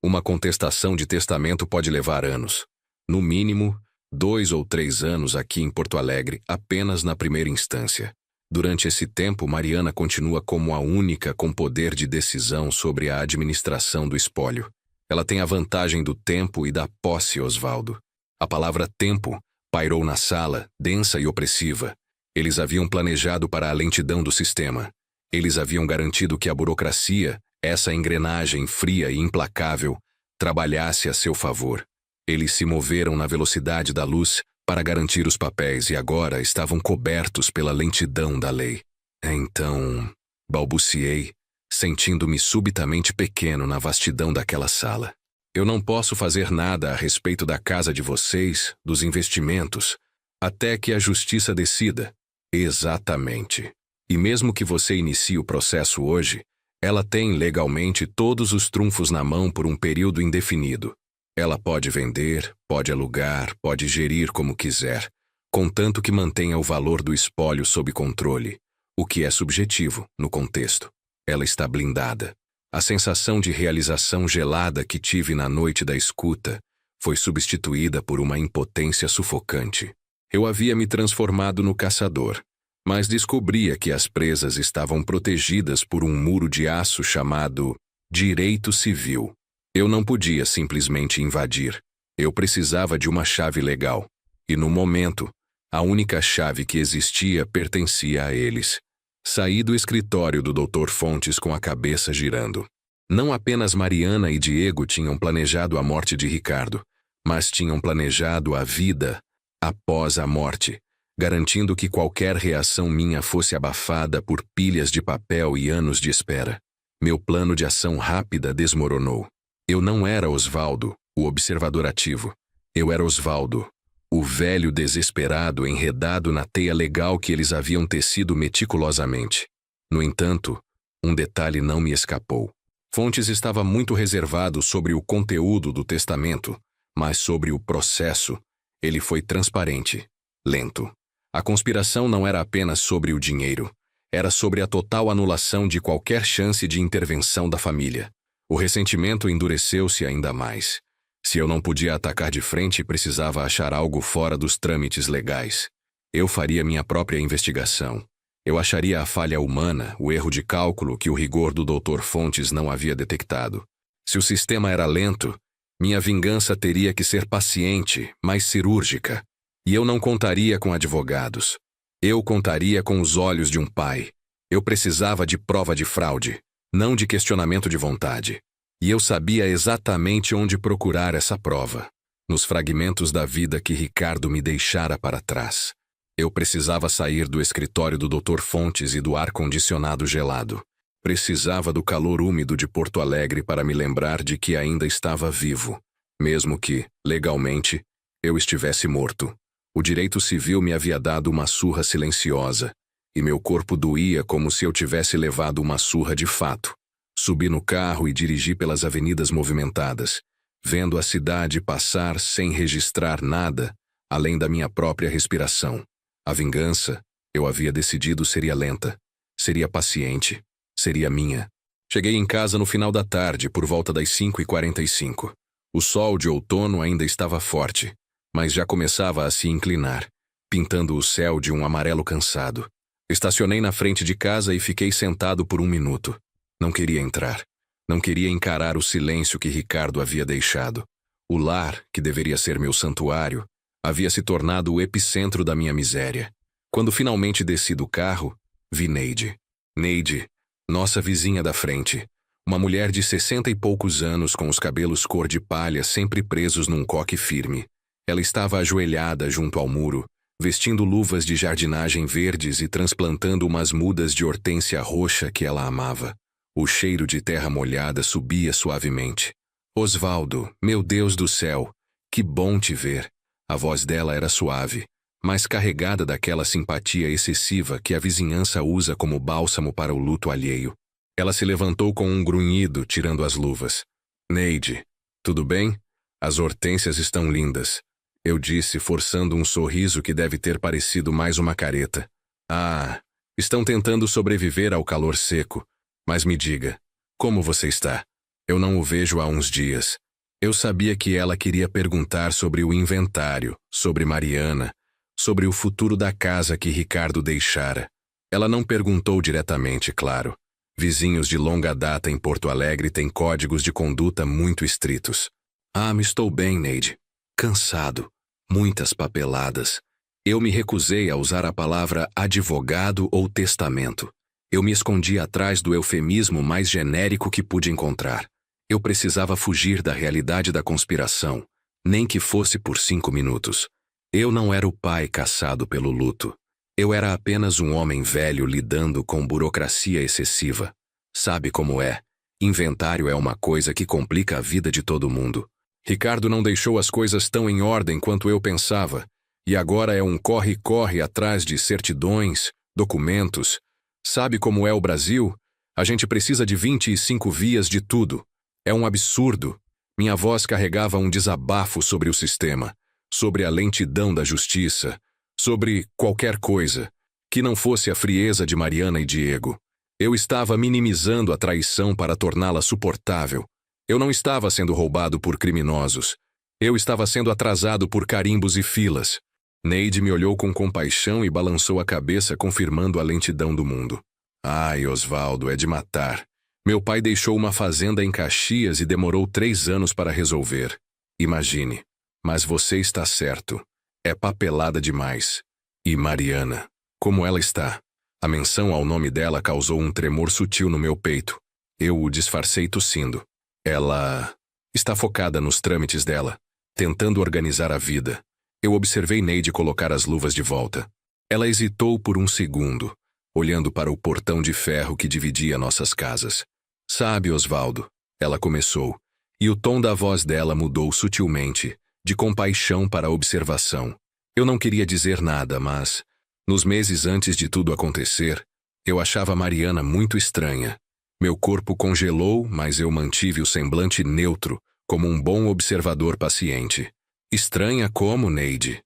Uma contestação de testamento pode levar anos. No mínimo, 2 ou 3 anos aqui em Porto Alegre, apenas na primeira instância. Durante esse tempo, Mariana continua como a única com poder de decisão sobre a administração do espólio. Ela tem a vantagem do tempo e da posse, Osvaldo. A palavra tempo pairou na sala, densa e opressiva. Eles haviam planejado para a lentidão do sistema. Eles haviam garantido que a burocracia, essa engrenagem fria e implacável, trabalhasse a seu favor. Eles se moveram na velocidade da luz para garantir os papéis e agora estavam cobertos pela lentidão da lei. Então, balbuciei, sentindo-me subitamente pequeno na vastidão daquela sala. Eu não posso fazer nada a respeito da casa de vocês, dos investimentos, até que a justiça decida. Exatamente. E mesmo que você inicie o processo hoje, ela tem legalmente todos os trunfos na mão por um período indefinido. Ela pode vender, pode alugar, pode gerir como quiser, contanto que mantenha o valor do espólio sob controle, o que é subjetivo no contexto. Ela está blindada. A sensação de realização gelada que tive na noite da escuta foi substituída por uma impotência sufocante. Eu havia me transformado no caçador, mas descobria que as presas estavam protegidas por um muro de aço chamado direito civil. Eu não podia simplesmente invadir. Eu precisava de uma chave legal. E no momento, a única chave que existia pertencia a eles. Saí do escritório do Dr. Fontes com a cabeça girando. Não apenas Mariana e Diego tinham planejado a morte de Ricardo, mas tinham planejado a vida após a morte, garantindo que qualquer reação minha fosse abafada por pilhas de papel e anos de espera. Meu plano de ação rápida desmoronou. Eu não era Osvaldo, o observador ativo. Eu era Osvaldo, o velho desesperado enredado na teia legal que eles haviam tecido meticulosamente. No entanto, um detalhe não me escapou. Fontes estava muito reservado sobre o conteúdo do testamento, mas sobre o processo, ele foi transparente, lento. A conspiração não era apenas sobre o dinheiro, era sobre a total anulação de qualquer chance de intervenção da família. O ressentimento endureceu-se ainda mais. Se eu não podia atacar de frente, precisava achar algo fora dos trâmites legais. Eu faria minha própria investigação. Eu acharia a falha humana, o erro de cálculo que o rigor do Dr. Fontes não havia detectado. Se o sistema era lento, minha vingança teria que ser paciente, mas cirúrgica. E eu não contaria com advogados. Eu contaria com os olhos de um pai. Eu precisava de prova de fraude, não de questionamento de vontade. E eu sabia exatamente onde procurar essa prova. Nos fragmentos da vida que Ricardo me deixara para trás. Eu precisava sair do escritório do Dr. Fontes e do ar-condicionado gelado. Precisava do calor úmido de Porto Alegre para me lembrar de que ainda estava vivo, mesmo que, legalmente, eu estivesse morto. O direito civil me havia dado uma surra silenciosa, e meu corpo doía como se eu tivesse levado uma surra de fato. Subi no carro e dirigi pelas avenidas movimentadas, vendo a cidade passar sem registrar nada, além da minha própria respiração. A vingança, eu havia decidido, seria lenta, seria paciente, seria minha. Cheguei em casa no final da tarde, por volta das 5h45. O sol de outono ainda estava forte, mas já começava a se inclinar, pintando o céu de um amarelo cansado. Estacionei na frente de casa e fiquei sentado por 1 minuto. Não queria entrar. Não queria encarar o silêncio que Ricardo havia deixado. O lar, que deveria ser meu santuário, havia se tornado o epicentro da minha miséria. Quando finalmente desci do carro, vi Neide. Neide, nossa vizinha da frente. Uma mulher de 60 e poucos anos com os cabelos cor de palha sempre presos num coque firme. Ela estava ajoelhada junto ao muro, vestindo luvas de jardinagem verdes e transplantando umas mudas de hortênsia roxa que ela amava. O cheiro de terra molhada subia suavemente. Osvaldo, meu Deus do céu, que bom te ver. A voz dela era suave, mas carregada daquela simpatia excessiva que a vizinhança usa como bálsamo para o luto alheio. Ela se levantou com um grunhido, tirando as luvas. Neide, tudo bem? As hortênsias estão lindas. Eu disse, forçando um sorriso que deve ter parecido mais uma careta. Ah, Estão tentando sobreviver ao calor seco. Mas me diga, como você está? Eu não o vejo há uns dias. Eu sabia que ela queria perguntar sobre o inventário, sobre Mariana, sobre o futuro da casa que Ricardo deixara. Ela não perguntou diretamente, claro. Vizinhos de longa data em Porto Alegre têm códigos de conduta muito estritos. Me estou bem, Neide. Cansado. Muitas papeladas. Eu me recusei a usar a palavra advogado ou testamento. Eu me escondi atrás do eufemismo mais genérico que pude encontrar. Eu precisava fugir da realidade da conspiração, nem que fosse por 5 minutos. Eu não era o pai caçado pelo luto. Eu era apenas um homem velho lidando com burocracia excessiva. Sabe como é? Inventário é uma coisa que complica a vida de todo mundo. Ricardo não deixou as coisas tão em ordem quanto eu pensava, e agora é um corre-corre atrás de certidões, documentos. Sabe como é o Brasil? A gente precisa de 25 vias de tudo. É um absurdo. Minha voz carregava um desabafo sobre o sistema, sobre a lentidão da justiça, sobre qualquer coisa, que não fosse a frieza de Mariana e Diego. Eu estava minimizando a traição para torná-la suportável. Eu não estava sendo roubado por criminosos. Eu estava sendo atrasado por carimbos e filas. Neide me olhou com compaixão e balançou a cabeça, confirmando a lentidão do mundo. Ai, Osvaldo, é de matar. Meu pai deixou uma fazenda em Caxias e demorou 3 anos para resolver. Imagine. Mas você está certo. É papelada demais. E Mariana? Como ela está? A menção ao nome dela causou um tremor sutil no meu peito. Eu o disfarcei tossindo. Ela está focada nos trâmites dela, tentando organizar a vida. Eu observei Neide colocar as luvas de volta. Ela hesitou por um segundo, olhando para o portão de ferro que dividia nossas casas. Sabe, Osvaldo, ela começou, e o tom da voz dela mudou sutilmente, de compaixão para observação. Eu não queria dizer nada, mas, nos meses antes de tudo acontecer, eu achava Mariana muito estranha. Meu corpo congelou, mas eu mantive o semblante neutro, como um bom observador paciente. Estranha como, Neide?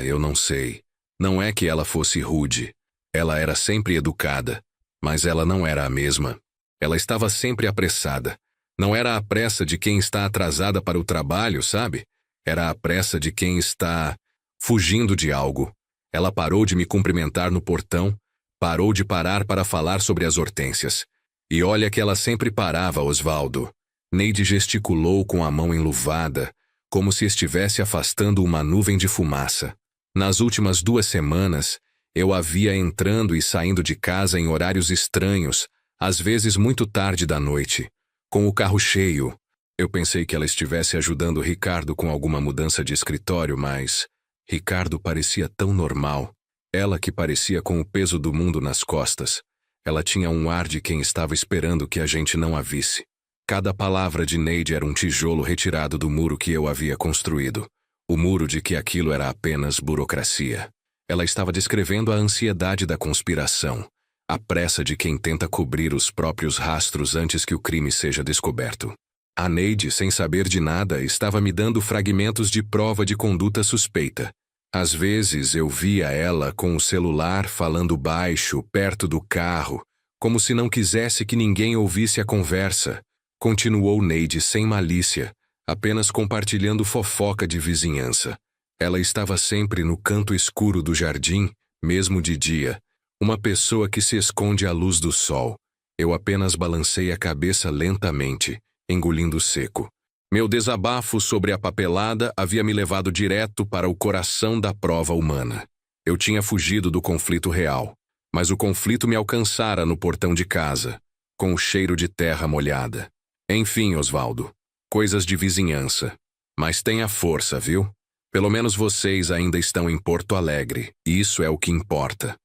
Eu não sei. Não é que ela fosse rude. Ela era sempre educada, mas ela não era a mesma. Ela estava sempre apressada. Não era a pressa de quem está atrasada para o trabalho, sabe? Era a pressa de quem está fugindo de algo. Ela parou de me cumprimentar no portão, parou de parar para falar sobre as hortênsias. E olha que ela sempre parava, Osvaldo. Neide gesticulou com a mão enluvada, como se estivesse afastando uma nuvem de fumaça. Nas últimas 2 semanas, eu a via entrando e saindo de casa em horários estranhos, às vezes muito tarde da noite, com o carro cheio. Eu pensei que ela estivesse ajudando Ricardo com alguma mudança de escritório, mas Ricardo parecia tão normal. Ela que parecia com o peso do mundo nas costas. Ela tinha um ar de quem estava esperando que a gente não a visse. Cada palavra de Neide era um tijolo retirado do muro que eu havia construído. O muro de que aquilo era apenas burocracia. Ela estava descrevendo a ansiedade da conspiração, a pressa de quem tenta cobrir os próprios rastros antes que o crime seja descoberto. A Neide, sem saber de nada, estava me dando fragmentos de prova de conduta suspeita. Às vezes eu via ela com o celular falando baixo, perto do carro, como se não quisesse que ninguém ouvisse a conversa. Continuou Neide sem malícia, apenas compartilhando fofoca de vizinhança. Ela estava sempre no canto escuro do jardim, mesmo de dia, uma pessoa que se esconde à luz do sol. Eu apenas balancei a cabeça lentamente, engolindo seco. Meu desabafo sobre a papelada havia me levado direto para o coração da prova humana. Eu tinha fugido do conflito real, mas o conflito me alcançara no portão de casa, com o cheiro de terra molhada. Enfim, Osvaldo, coisas de vizinhança. Mas tenha força, viu? Pelo menos vocês ainda estão em Porto Alegre, e isso é o que importa.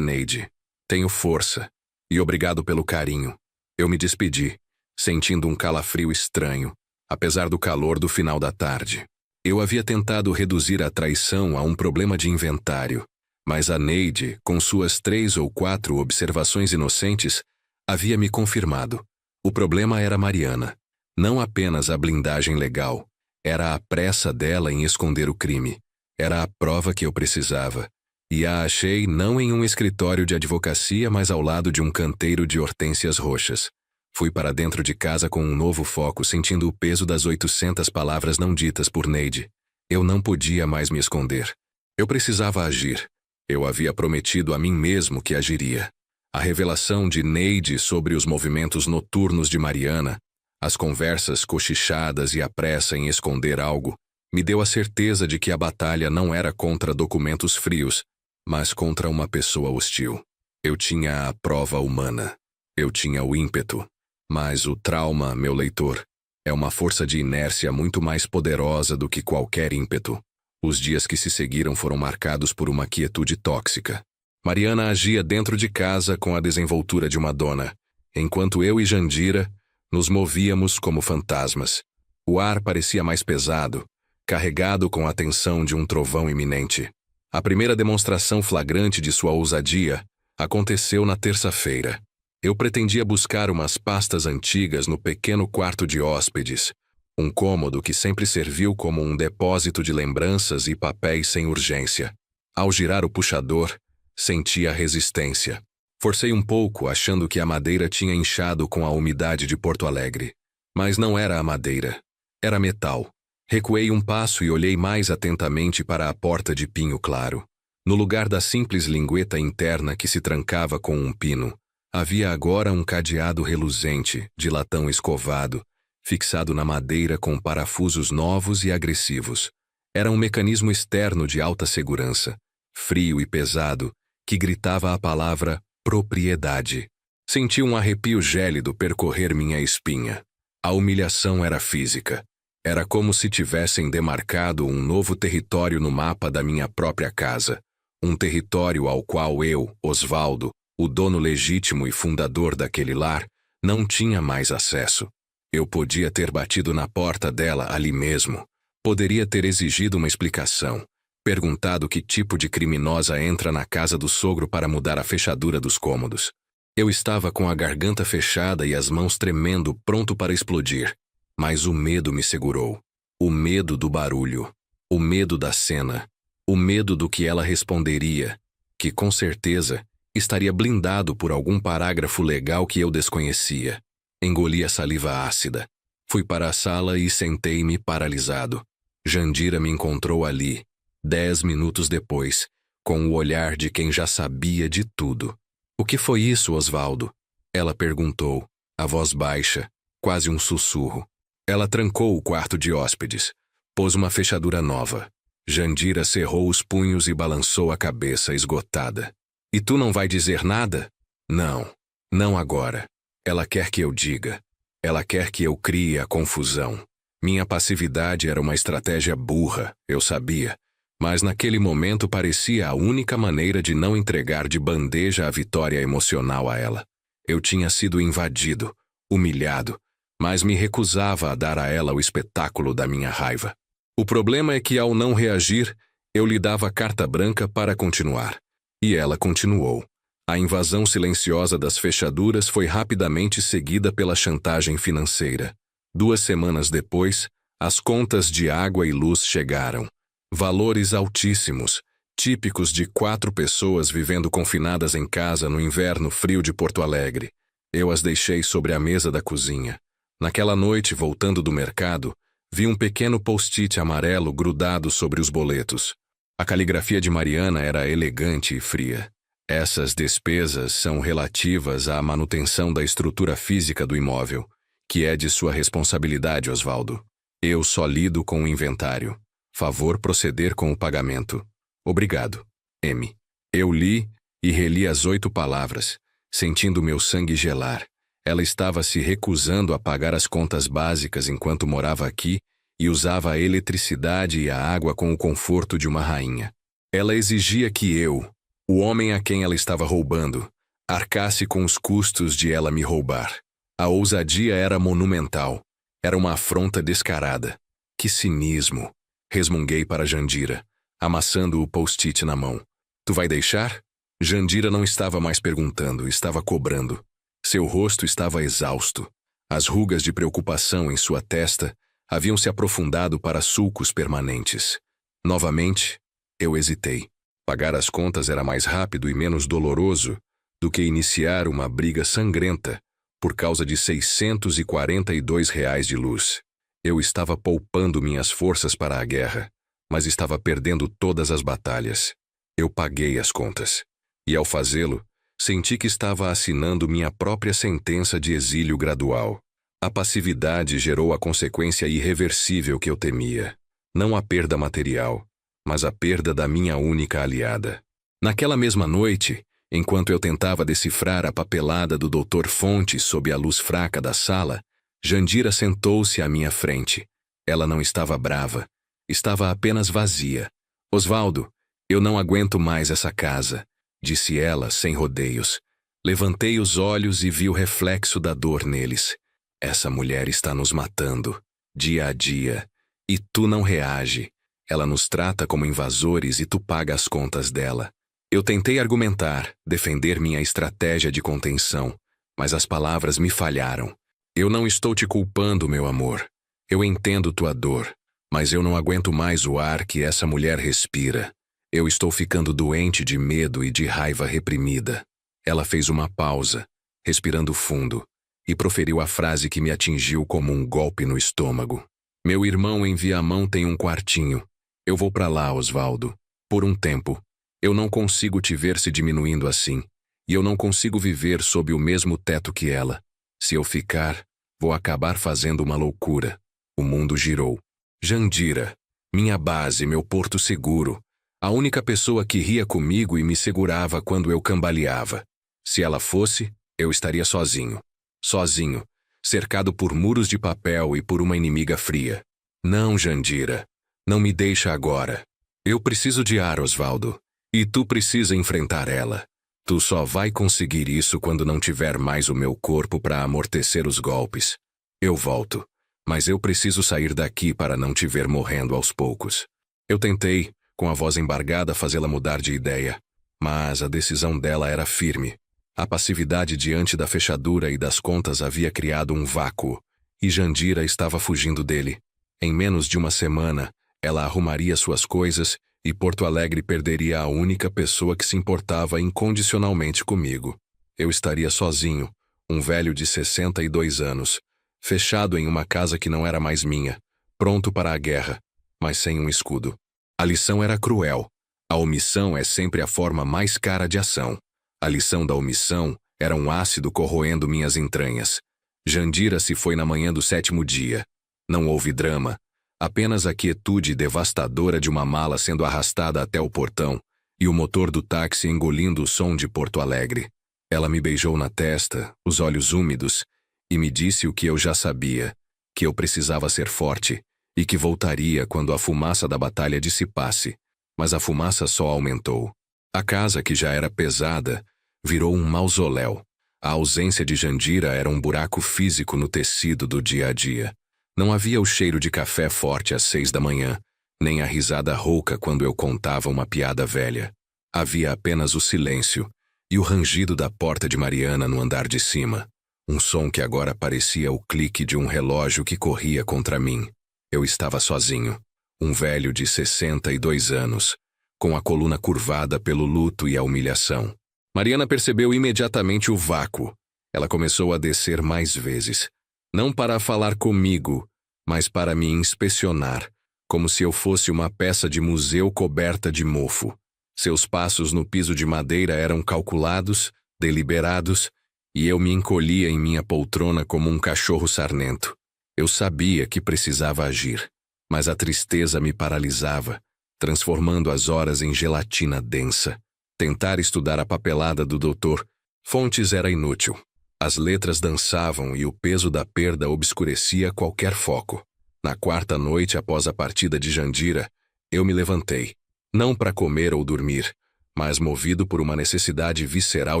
Neide, tenho força, e obrigado pelo carinho. Eu me despedi, sentindo um calafrio estranho, apesar do calor do final da tarde. Eu havia tentado reduzir a traição a um problema de inventário, mas a Neide, com suas 3 ou 4 observações inocentes, havia me confirmado. O problema era Mariana. Não apenas a blindagem legal. Era a pressa dela em esconder o crime. Era a prova que eu precisava. E a achei não em um escritório de advocacia, mas ao lado de um canteiro de hortênsias roxas. Fui para dentro de casa com um novo foco, sentindo o peso das 800 palavras não ditas por Neide. Eu não podia mais me esconder. Eu precisava agir. Eu havia prometido a mim mesmo que agiria. A revelação de Neide sobre os movimentos noturnos de Mariana, as conversas cochichadas e a pressa em esconder algo, me deu a certeza de que a batalha não era contra documentos frios, mas contra uma pessoa hostil. Eu tinha a prova humana. Eu tinha o ímpeto. Mas o trauma, meu leitor, é uma força de inércia muito mais poderosa do que qualquer ímpeto. Os dias que se seguiram foram marcados por uma quietude tóxica. Mariana agia dentro de casa com a desenvoltura de uma dona, enquanto eu e Jandira nos movíamos como fantasmas. O ar parecia mais pesado, carregado com a tensão de um trovão iminente. A primeira demonstração flagrante de sua ousadia aconteceu na terça-feira. Eu pretendia buscar umas pastas antigas no pequeno quarto de hóspedes, um cômodo que sempre serviu como um depósito de lembranças e papéis sem urgência. Ao girar o puxador, senti a resistência. Forcei um pouco, achando que a madeira tinha inchado com a umidade de Porto Alegre. Mas não era a madeira. Era metal. Recuei um passo e olhei mais atentamente para a porta de pinho claro. No lugar da simples lingueta interna que se trancava com um pino, havia agora um cadeado reluzente, de latão escovado, fixado na madeira com parafusos novos e agressivos. Era um mecanismo externo de alta segurança, frio e pesado, que gritava a palavra propriedade. Senti um arrepio gélido percorrer minha espinha. A humilhação era física. Era como se tivessem demarcado um novo território no mapa da minha própria casa. Um território ao qual eu, Osvaldo, o dono legítimo e fundador daquele lar, não tinha mais acesso. Eu podia ter batido na porta dela ali mesmo. Poderia ter exigido uma explicação. Perguntado que tipo de criminosa entra na casa do sogro para mudar a fechadura dos cômodos. Eu estava com a garganta fechada e as mãos tremendo, pronto para explodir. Mas o medo me segurou. O medo do barulho. O medo da cena. O medo do que ela responderia, que com certeza estaria blindado por algum parágrafo legal que eu desconhecia. Engoli a saliva ácida. Fui para a sala e sentei-me paralisado. Jandira me encontrou ali, 10 minutos depois, com o olhar de quem já sabia de tudo. "O que foi isso, Osvaldo?" Ela perguntou, a voz baixa, quase um sussurro. Ela trancou o quarto de hóspedes. Pôs uma fechadura nova. Jandira cerrou os punhos e balançou a cabeça esgotada. "E tu não vai dizer nada?" "Não. Não agora. Ela quer que eu diga. Ela quer que eu crie a confusão. Minha passividade era uma estratégia burra, eu sabia. Mas naquele momento parecia a única maneira de não entregar de bandeja a vitória emocional a ela. Eu tinha sido invadido, humilhado, mas me recusava a dar a ela o espetáculo da minha raiva. O problema é que ao não reagir, eu lhe dava carta branca para continuar. E ela continuou. A invasão silenciosa das fechaduras foi rapidamente seguida pela chantagem financeira. 2 semanas depois, as contas de água e luz chegaram. Valores altíssimos, típicos de 4 pessoas vivendo confinadas em casa no inverno frio de Porto Alegre. Eu as deixei sobre a mesa da cozinha. Naquela noite, voltando do mercado, vi um pequeno post-it amarelo grudado sobre os boletos. A caligrafia de Mariana era elegante e fria. "Essas despesas são relativas à manutenção da estrutura física do imóvel, que é de sua responsabilidade, Osvaldo. Eu só lido com o inventário. Favor proceder com o pagamento. Obrigado. M." Eu li e reli as 8 palavras, sentindo meu sangue gelar. Ela estava se recusando a pagar as contas básicas enquanto morava aqui e usava a eletricidade e a água com o conforto de uma rainha. Ela exigia que eu, o homem a quem ela estava roubando, arcasse com os custos de ela me roubar. A ousadia era monumental. Era uma afronta descarada. Que cinismo! Resmunguei para Jandira, amassando o post-it na mão. "Tu vai deixar?" Jandira não estava mais perguntando, estava cobrando. Seu rosto estava exausto. As rugas de preocupação em sua testa haviam se aprofundado para sulcos permanentes. Novamente, eu hesitei. Pagar as contas era mais rápido e menos doloroso do que iniciar uma briga sangrenta por causa de R$ 642 de luz. Eu estava poupando minhas forças para a guerra, mas estava perdendo todas as batalhas. Eu paguei as contas. E ao fazê-lo, senti que estava assinando minha própria sentença de exílio gradual. A passividade gerou a consequência irreversível que eu temia. Não a perda material, mas a perda da minha única aliada. Naquela mesma noite, enquanto eu tentava decifrar a papelada do Dr. Fontes sob a luz fraca da sala, Jandira sentou-se à minha frente. Ela não estava brava, estava apenas vazia. Osvaldo, eu não aguento mais essa casa, disse ela sem rodeios. Levantei os olhos e vi o reflexo da dor neles. Essa mulher está nos matando, dia a dia, e tu não reage. Ela nos trata como invasores e tu paga as contas dela. Eu tentei argumentar, defender minha estratégia de contenção, mas as palavras me falharam. Eu não estou te culpando, meu amor. Eu entendo tua dor, mas eu não aguento mais o ar que essa mulher respira. Eu estou ficando doente de medo e de raiva reprimida. Ela fez uma pausa, respirando fundo, e proferiu a frase que me atingiu como um golpe no estômago. Meu irmão em Viamão tem um quartinho. Eu vou pra lá, Osvaldo. Por um tempo. Eu não consigo te ver se diminuindo assim, e eu não consigo viver sob o mesmo teto que ela. Se eu ficar, vou acabar fazendo uma loucura. O mundo girou. Jandira, minha base, meu porto seguro. A única pessoa que ria comigo e me segurava quando eu cambaleava. Se ela fosse, eu estaria sozinho. Sozinho, cercado por muros de papel e por uma inimiga fria. Não, Jandira. Não me deixa agora. Eu preciso de ar, Osvaldo. E tu precisa enfrentar ela. Tu só vai conseguir isso quando não tiver mais o meu corpo para amortecer os golpes. Eu volto, mas eu preciso sair daqui para não te ver morrendo aos poucos. Eu tentei, com a voz embargada, fazê-la mudar de ideia, mas a decisão dela era firme. A passividade diante da fechadura e das contas havia criado um vácuo, e Jandira estava fugindo dele. Em menos de uma semana, ela arrumaria suas coisas e Porto Alegre perderia a única pessoa que se importava incondicionalmente comigo. Eu estaria sozinho, um velho de 62 anos, fechado em uma casa que não era mais minha, pronto para a guerra, mas sem um escudo. A lição era cruel. A omissão é sempre a forma mais cara de ação. A lição da omissão era um ácido corroendo minhas entranhas. Jandira se foi na manhã do 7º dia. Não houve drama. Apenas a quietude devastadora de uma mala sendo arrastada até o portão e o motor do táxi engolindo o som de Porto Alegre. Ela me beijou na testa, os olhos úmidos, e me disse o que eu já sabia, que eu precisava ser forte e que voltaria quando a fumaça da batalha dissipasse. Mas a fumaça só aumentou. A casa, que já era pesada, virou um mausoléu. A ausência de Jandira era um buraco físico no tecido do dia a dia. Não havia o cheiro de café forte às 6 da manhã, nem a risada rouca quando eu contava uma piada velha. Havia apenas o silêncio e o rangido da porta de Mariana no andar de cima, um som que agora parecia o clique de um relógio que corria contra mim. Eu estava sozinho, um velho de 62 anos, com a coluna curvada pelo luto e a humilhação. Mariana percebeu imediatamente o vácuo. Ela começou a descer mais vezes. Não para falar comigo, mas para me inspecionar, como se eu fosse uma peça de museu coberta de mofo. Seus passos no piso de madeira eram calculados, deliberados, e eu me encolhia em minha poltrona como um cachorro sarnento. Eu sabia que precisava agir, mas a tristeza me paralisava, transformando as horas em gelatina densa. Tentar estudar a papelada do Dr. Fontes era inútil. As letras dançavam e o peso da perda obscurecia qualquer foco. Na 4ª noite após a partida de Jandira, eu me levantei, não para comer ou dormir, mas movido por uma necessidade visceral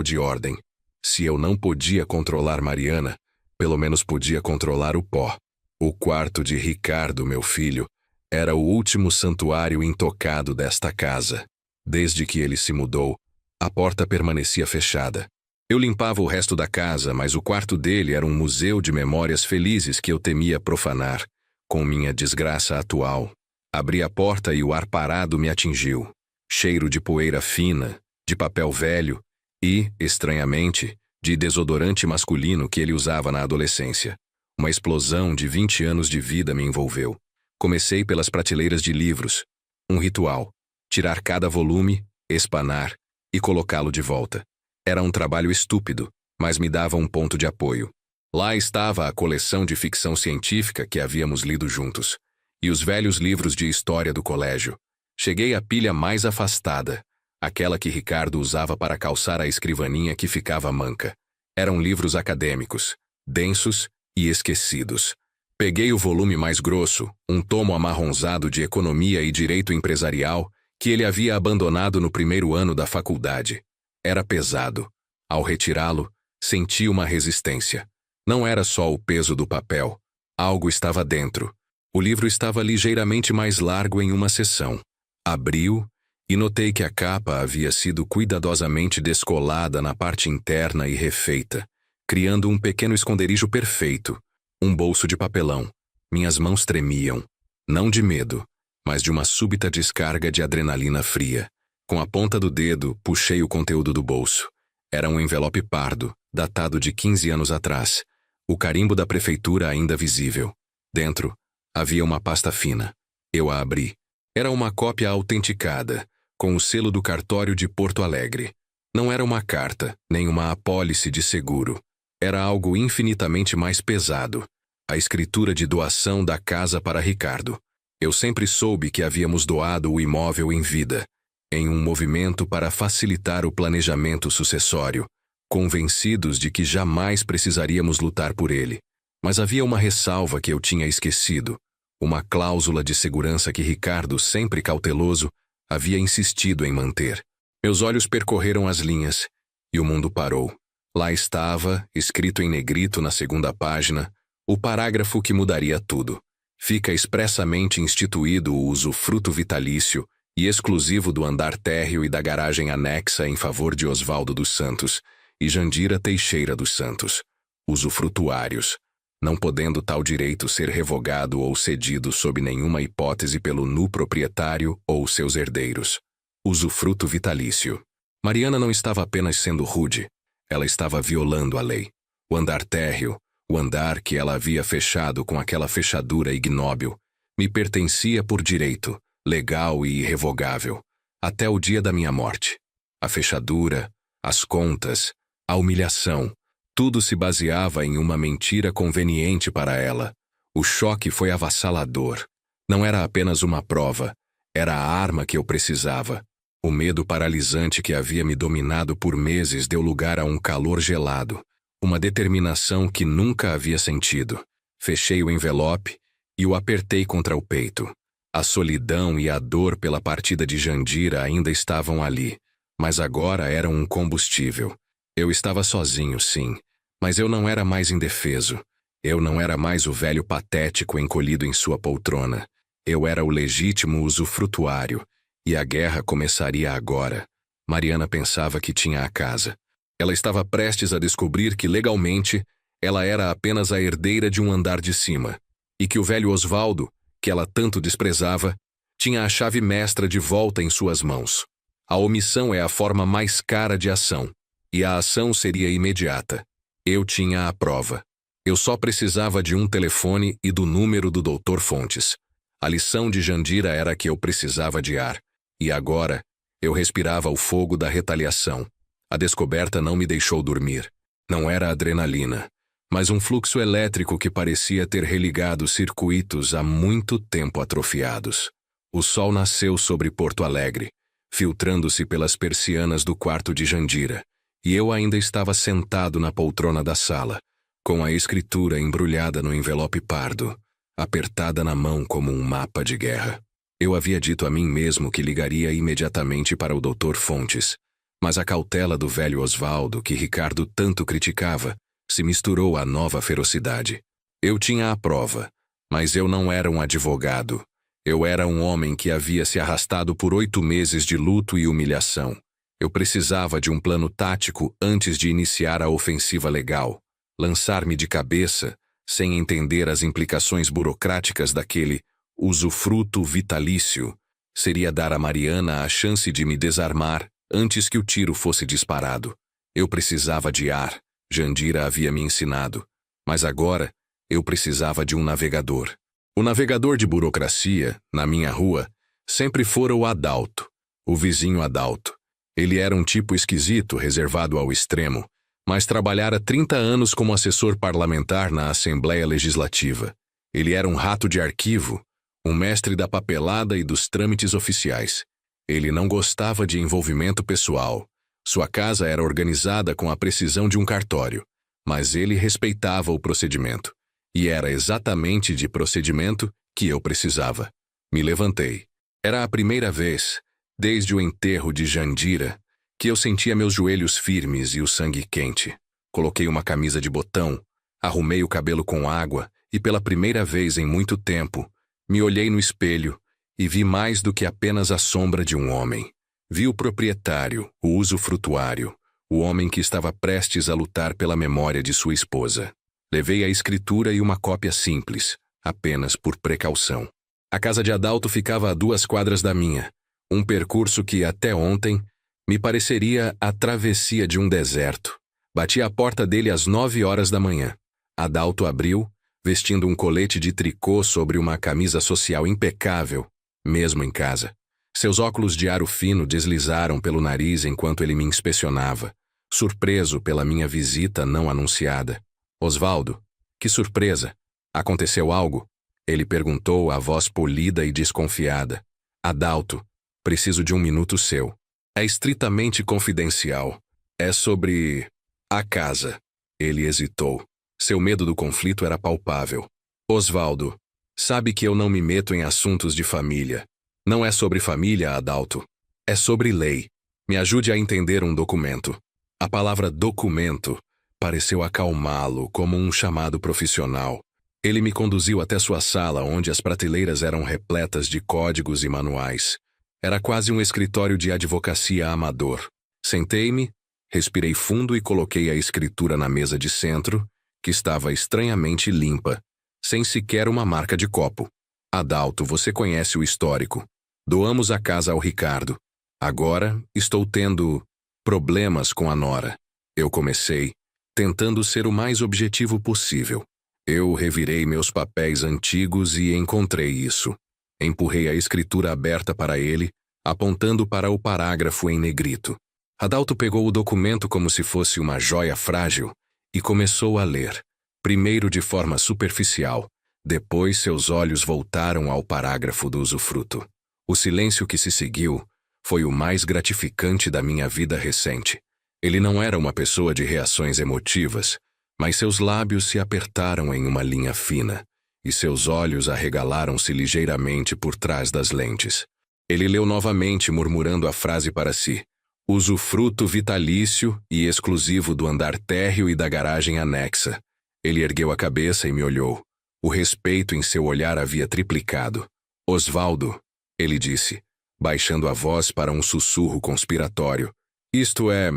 de ordem. Se eu não podia controlar Mariana, pelo menos podia controlar o pó. O quarto de Ricardo, meu filho, era o último santuário intocado desta casa. Desde que ele se mudou, a porta permanecia fechada. Eu limpava o resto da casa, mas o quarto dele era um museu de memórias felizes que eu temia profanar, com minha desgraça atual. Abri a porta e o ar parado me atingiu. cheiro de poeira fina, de papel velho e, estranhamente, de desodorante masculino que ele usava na adolescência. Uma explosão de 20 anos de vida me envolveu. Comecei pelas prateleiras de livros. Um ritual. Tirar cada volume, espanar e colocá-lo de volta. Era um trabalho estúpido, mas me dava um ponto de apoio. Lá estava a coleção de ficção científica que havíamos lido juntos, e os velhos livros de história do colégio. Cheguei à pilha mais afastada, aquela que Ricardo usava para calçar a escrivaninha que ficava manca. Eram livros acadêmicos, densos e esquecidos. Peguei o volume mais grosso, um tomo amarronzado de economia e direito empresarial, que ele havia abandonado no primeiro ano da faculdade. Era pesado. Ao retirá-lo, senti uma resistência. Não era só o peso do papel. Algo estava dentro. O livro estava ligeiramente mais largo em uma seção. Abri-o e notei que a capa havia sido cuidadosamente descolada na parte interna e refeita, criando um pequeno esconderijo perfeito, um bolso de papelão. Minhas mãos tremiam, não de medo, mas de uma súbita descarga de adrenalina fria. Com a ponta do dedo, puxei o conteúdo do bolso. Era um envelope pardo, datado de 15 anos atrás, o carimbo da prefeitura ainda visível. Dentro, havia uma pasta fina. Eu a abri. Era uma cópia autenticada, com o selo do cartório de Porto Alegre. Não era uma carta, nem uma apólice de seguro. Era algo infinitamente mais pesado. A escritura de doação da casa para Ricardo. Eu sempre soube que havíamos doado o imóvel em vida, em um movimento para facilitar o planejamento sucessório, convencidos de que jamais precisaríamos lutar por ele. Mas havia uma ressalva que eu tinha esquecido, uma cláusula de segurança que Ricardo, sempre cauteloso, havia insistido em manter. Meus olhos percorreram as linhas, e o mundo parou. Lá estava, escrito em negrito na segunda página, o parágrafo que mudaria tudo. Fica expressamente instituído o usufruto vitalício e exclusivo do andar térreo e da garagem anexa em favor de Osvaldo dos Santos e Jandira Teixeira dos Santos, usufrutuários, não podendo tal direito ser revogado ou cedido sob nenhuma hipótese pelo nu proprietário ou seus herdeiros. Usufruto vitalício. Mariana não estava apenas sendo rude, ela estava violando a lei. O andar térreo, o andar que ela havia fechado com aquela fechadura ignóbil, me pertencia por direito, legal e irrevogável, até o dia da minha morte. A fechadura, as contas, a humilhação, tudo se baseava em uma mentira conveniente para ela. O choque foi avassalador. Não era apenas uma prova, era a arma que eu precisava. O medo paralisante que havia me dominado por meses deu lugar a um calor gelado, uma determinação que nunca havia sentido. Fechei o envelope e o apertei contra o peito. A solidão e a dor pela partida de Jandira ainda estavam ali, mas agora eram um combustível. Eu estava sozinho, sim, mas eu não era mais indefeso. Eu não era mais o velho patético encolhido em sua poltrona. Eu era o legítimo usufrutuário, e a guerra começaria agora. Mariana pensava que tinha a casa. Ela estava prestes a descobrir que, legalmente, ela era apenas a herdeira de um andar de cima, e que o velho Osvaldo, que ela tanto desprezava, tinha a chave mestra de volta em suas mãos. A omissão é a forma mais cara de ação, e a ação seria imediata. Eu tinha a prova. Eu só precisava de um telefone e do número do Dr. Fontes. A lição de Jandira era que eu precisava de ar, e agora eu respirava o fogo da retaliação. A descoberta não me deixou dormir. Não era adrenalina, mas um fluxo elétrico que parecia ter religado circuitos há muito tempo atrofiados. O sol nasceu sobre Porto Alegre, filtrando-se pelas persianas do quarto de Jandira, e eu ainda estava sentado na poltrona da sala, com a escritura embrulhada no envelope pardo, apertada na mão como um mapa de guerra. Eu havia dito a mim mesmo que ligaria imediatamente para o Dr. Fontes, mas a cautela do velho Osvaldo, que Ricardo tanto criticava, se misturou à nova ferocidade. Eu tinha a prova, mas eu não era um advogado. Eu era um homem que havia se arrastado por 8 meses de luto e humilhação. Eu precisava de um plano tático antes de iniciar a ofensiva legal, lançar-me de cabeça, sem entender as implicações burocráticas daquele usufruto vitalício, seria dar a Mariana a chance de me desarmar antes que o tiro fosse disparado. Eu precisava de ar, Jandira havia me ensinado, mas agora eu precisava de um navegador. O navegador de burocracia, na minha rua, sempre fora o Adalto, o vizinho Adalto. Ele era um tipo esquisito, reservado ao extremo, mas trabalhara 30 anos como assessor parlamentar na Assembleia Legislativa. Ele era um rato de arquivo, um mestre da papelada e dos trâmites oficiais. Ele não gostava de envolvimento pessoal. Sua casa era organizada com a precisão de um cartório, mas ele respeitava o procedimento. E era exatamente de procedimento que eu precisava. Me levantei. Era a primeira vez, desde o enterro de Jandira, que eu sentia meus joelhos firmes e o sangue quente. Coloquei uma camisa de botão, arrumei o cabelo com água e pela primeira vez em muito tempo, me olhei no espelho e vi mais do que apenas a sombra de um homem. Vi o proprietário, o usufrutuário, o homem que estava prestes a lutar pela memória de sua esposa. Levei a escritura e uma cópia simples, apenas por precaução. A casa de Adalto ficava a 2 quadras da minha, um percurso que, até ontem, me pareceria a travessia de um deserto. Bati à porta dele às 9 horas da manhã. Adalto abriu, vestindo um colete de tricô sobre uma camisa social impecável, mesmo em casa. Seus óculos de aro fino deslizaram pelo nariz enquanto ele me inspecionava, surpreso pela minha visita não anunciada. Osvaldo, que surpresa! Aconteceu algo? Ele perguntou, a voz polida e desconfiada. Adalto, preciso de um minuto seu. É estritamente confidencial. É sobre a casa. Ele hesitou. Seu medo do conflito era palpável. Osvaldo, sabe que eu não me meto em assuntos de família. Não é sobre família, Adalto. É sobre lei. Me ajude a entender um documento. A palavra documento pareceu acalmá-lo como um chamado profissional. Ele me conduziu até sua sala, onde as prateleiras eram repletas de códigos e manuais. Era quase um escritório de advocacia amador. Sentei-me, respirei fundo e coloquei a escritura na mesa de centro, que estava estranhamente limpa, sem sequer uma marca de copo. Adalto, você conhece o histórico. Doamos a casa ao Ricardo. Agora estou tendo problemas com a nora. Eu comecei, tentando ser o mais objetivo possível. Eu revirei meus papéis antigos e encontrei isso. Empurrei a escritura aberta para ele, apontando para o parágrafo em negrito. Adalto pegou o documento como se fosse uma joia frágil e começou a ler, primeiro de forma superficial, depois seus olhos voltaram ao parágrafo do usufruto. O silêncio que se seguiu foi o mais gratificante da minha vida recente. Ele não era uma pessoa de reações emotivas, mas seus lábios se apertaram em uma linha fina, e seus olhos arregalaram-se ligeiramente por trás das lentes. Ele leu novamente, murmurando a frase para si: usufruto vitalício e exclusivo do andar térreo e da garagem anexa. Ele ergueu a cabeça e me olhou. O respeito em seu olhar havia triplicado. Osvaldo, ele disse, baixando a voz para um sussurro conspiratório. Isto é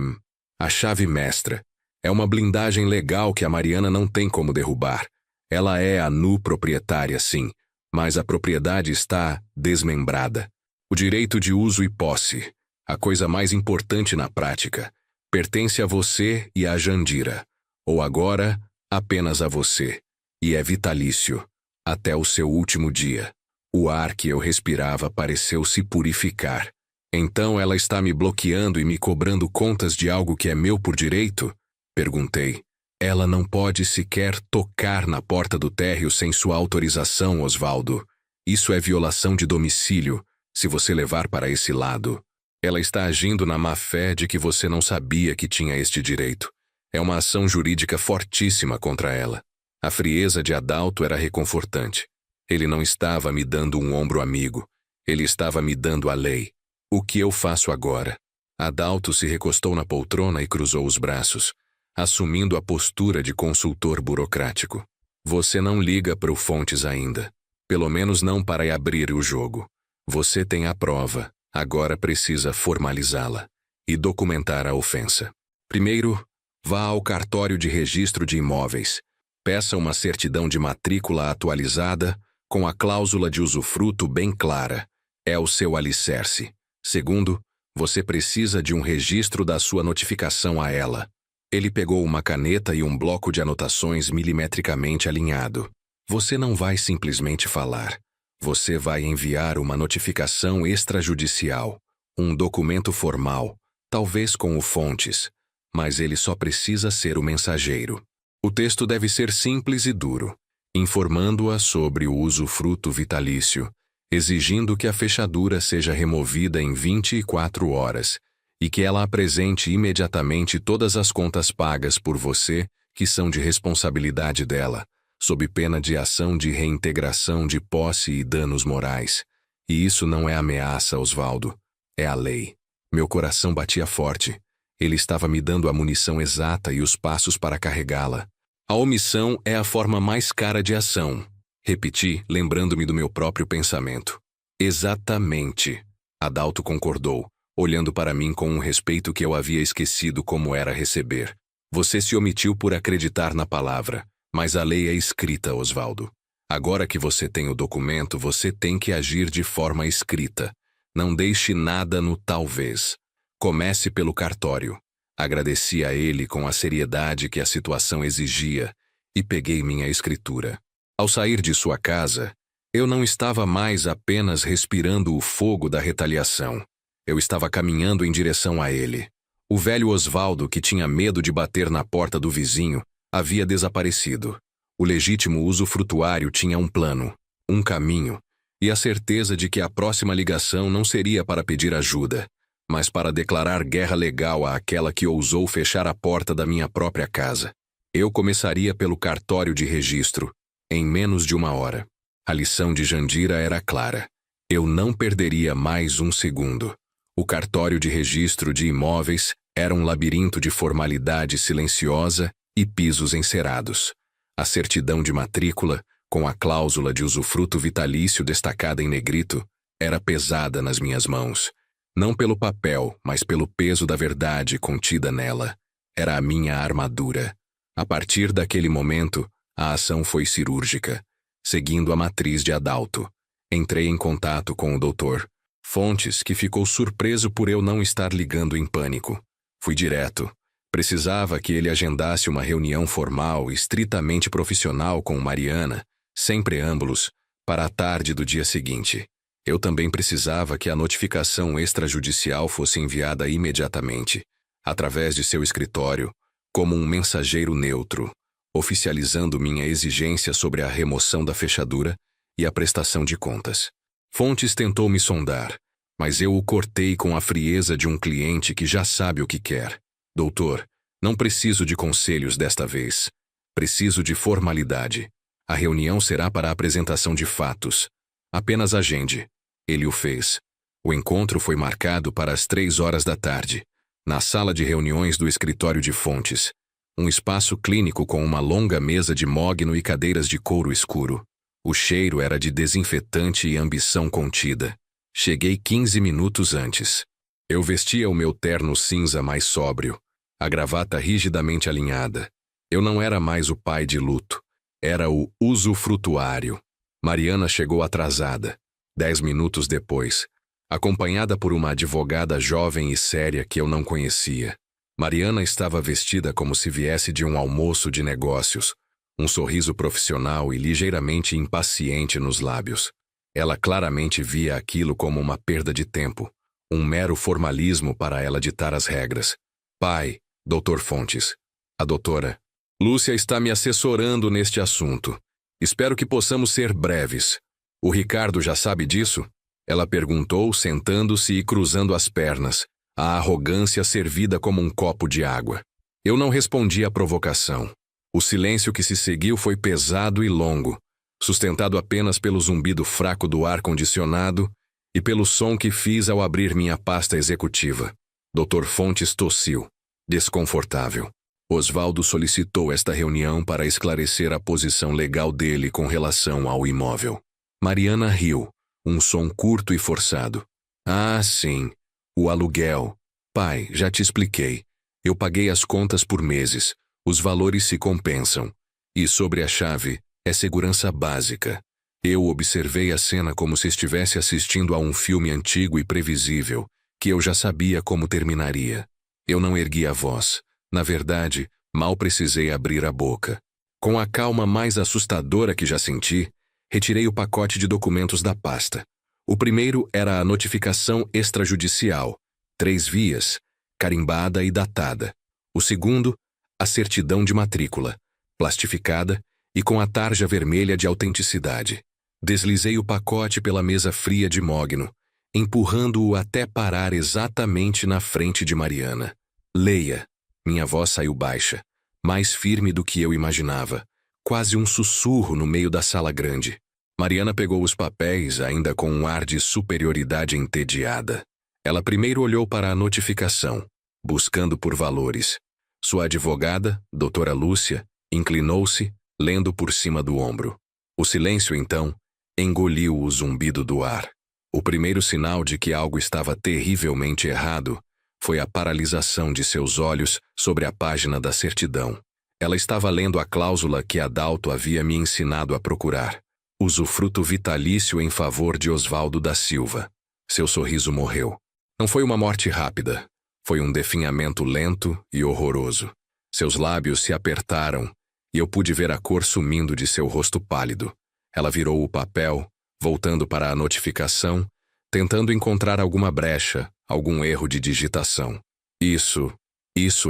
a chave mestra. É uma blindagem legal que a Mariana não tem como derrubar. Ela é a proprietária, sim, mas a propriedade está desmembrada. O direito de uso e posse, a coisa mais importante na prática, pertence a você e a Jandira, ou agora apenas a você, e é vitalício, até o seu último dia. O ar que eu respirava pareceu se purificar. Então ela está me bloqueando e me cobrando contas de algo que é meu por direito? Perguntei. Ela não pode sequer tocar na porta do térreo sem sua autorização, Osvaldo. Isso é violação de domicílio, se você levar para esse lado. Ela está agindo na má-fé de que você não sabia que tinha este direito. É uma ação jurídica fortíssima contra ela. A frieza de Adalto era reconfortante. Ele não estava me dando um ombro amigo. Ele estava me dando a lei. O que eu faço agora? Adalto se recostou na poltrona e cruzou os braços, assumindo a postura de consultor burocrático. Você não liga para o Fontes ainda. Pelo menos não para abrir o jogo. Você tem a prova. Agora precisa formalizá-la e documentar a ofensa. Primeiro, vá ao cartório de registro de imóveis. Peça uma certidão de matrícula atualizada com a cláusula de usufruto bem clara É o seu alicerce. Segundo, você precisa de um registro da sua notificação a ela. Ele pegou uma caneta e um bloco de anotações milimetricamente alinhado. Você não vai simplesmente falar. Você vai enviar uma notificação extrajudicial, um documento formal, talvez com o fontes, mas ele só precisa ser o mensageiro. O texto deve ser simples e duro, informando-a sobre o usufruto vitalício, exigindo que a fechadura seja removida em 24 horas e que ela apresente imediatamente todas as contas pagas por você, que são de responsabilidade dela, sob pena de ação de reintegração de posse e danos morais. E isso não é ameaça, Osvaldo. É a lei. Meu coração batia forte. Ele estava me dando a munição exata e os passos para carregá-la. A omissão é a forma mais cara de ação. Repeti, lembrando-me do meu próprio pensamento. Exatamente. Adalto concordou, olhando para mim com um respeito que eu havia esquecido como era receber. Você se omitiu por acreditar na palavra, mas a lei é escrita, Osvaldo. Agora que você tem o documento, você tem que agir de forma escrita. Não deixe nada no talvez. Comece pelo cartório. Agradeci a ele com a seriedade que a situação exigia e peguei minha escritura. Ao sair de sua casa, eu não estava mais apenas respirando o fogo da retaliação. Eu estava caminhando em direção a ele. O velho Osvaldo, que tinha medo de bater na porta do vizinho, havia desaparecido. O legítimo usufrutuário tinha um plano, um caminho, e a certeza de que a próxima ligação não seria para pedir ajuda, mas para declarar guerra legal àquela que ousou fechar a porta da minha própria casa. Eu começaria pelo cartório de registro, em menos de 1 hora. A lição de Jandira era clara. Eu não perderia mais um segundo. O cartório de registro de imóveis era um labirinto de formalidade silenciosa e pisos encerados. A certidão de matrícula, com a cláusula de usufruto vitalício destacada em negrito, era pesada nas minhas mãos. Não pelo papel, mas pelo peso da verdade contida nela. Era a minha armadura. A partir daquele momento, a ação foi cirúrgica, seguindo a matriz de Adalto. Entrei em contato com o Dr. Fontes, que ficou surpreso por eu não estar ligando em pânico. Fui direto. Precisava que ele agendasse uma reunião formal, estritamente profissional com Mariana, sem preâmbulos, para a tarde do dia seguinte. Eu também precisava que a notificação extrajudicial fosse enviada imediatamente, através de seu escritório, como um mensageiro neutro, oficializando minha exigência sobre a remoção da fechadura e a prestação de contas. Fontes tentou me sondar, mas eu o cortei com a frieza de um cliente que já sabe o que quer. Doutor, não preciso de conselhos desta vez. Preciso de formalidade. A reunião será para a apresentação de fatos. Apenas agende. Ele o fez. O encontro foi marcado para as 3 horas da tarde, na sala de reuniões do escritório de Fontes, um espaço clínico com uma longa mesa de mogno e cadeiras de couro escuro. O cheiro era de desinfetante e ambição contida. Cheguei 15 minutos antes. Eu vestia o meu terno cinza mais sóbrio, a gravata rigidamente alinhada. Eu não era mais o pai de luto. Era o usufrutuário. Mariana chegou atrasada, 10 minutos depois, acompanhada por uma advogada jovem e séria que eu não conhecia. Mariana estava vestida como se viesse de um almoço de negócios, um sorriso profissional e ligeiramente impaciente nos lábios. Ela claramente via aquilo como uma perda de tempo, um mero formalismo para ela ditar as regras. Pai, Dr. Fontes. A doutora Lúcia está me assessorando neste assunto. Espero que possamos ser breves. O Ricardo já sabe disso? Ela perguntou, sentando-se e cruzando as pernas, a arrogância servida como um copo de água. Eu não respondi à provocação. O silêncio que se seguiu foi pesado e longo, sustentado apenas pelo zumbido fraco do ar-condicionado e pelo som que fiz ao abrir minha pasta executiva. Dr. Fontes tossiu, desconfortável. Osvaldo solicitou esta reunião para esclarecer a posição legal dele com relação ao imóvel. Mariana riu, um som curto e forçado. Ah, sim, o aluguel. Pai, já te expliquei. Eu paguei as contas por meses. Os valores se compensam. E sobre a chave, é segurança básica. Eu observei a cena como se estivesse assistindo a um filme antigo e previsível, que eu já sabia como terminaria. Eu não ergui a voz. Na verdade, mal precisei abrir a boca. Com a calma mais assustadora que já senti, retirei o pacote de documentos da pasta. O primeiro era a notificação extrajudicial, 3 vias, carimbada e datada. O segundo, a certidão de matrícula, plastificada e com a tarja vermelha de autenticidade. Deslizei o pacote pela mesa fria de mogno, empurrando-o até parar exatamente na frente de Mariana. Leia. Minha voz saiu baixa, mais firme do que eu imaginava, quase um sussurro no meio da sala grande. Mariana pegou os papéis, ainda com um ar de superioridade entediada. Ela primeiro olhou para a notificação, buscando por valores. Sua advogada, doutora Lúcia, inclinou-se, lendo por cima do ombro. O silêncio, então, engoliu o zumbido do ar. O primeiro sinal de que algo estava terrivelmente errado foi a paralisação de seus olhos sobre a página da certidão. Ela estava lendo a cláusula que Adalto havia me ensinado a procurar. Usufruto vitalício em favor de Osvaldo da Silva. Seu sorriso morreu. Não foi uma morte rápida. Foi um definhamento lento e horroroso. Seus lábios se apertaram e eu pude ver a cor sumindo de seu rosto pálido. Ela virou o papel, voltando para a notificação, tentando encontrar alguma brecha, algum erro de digitação. Isso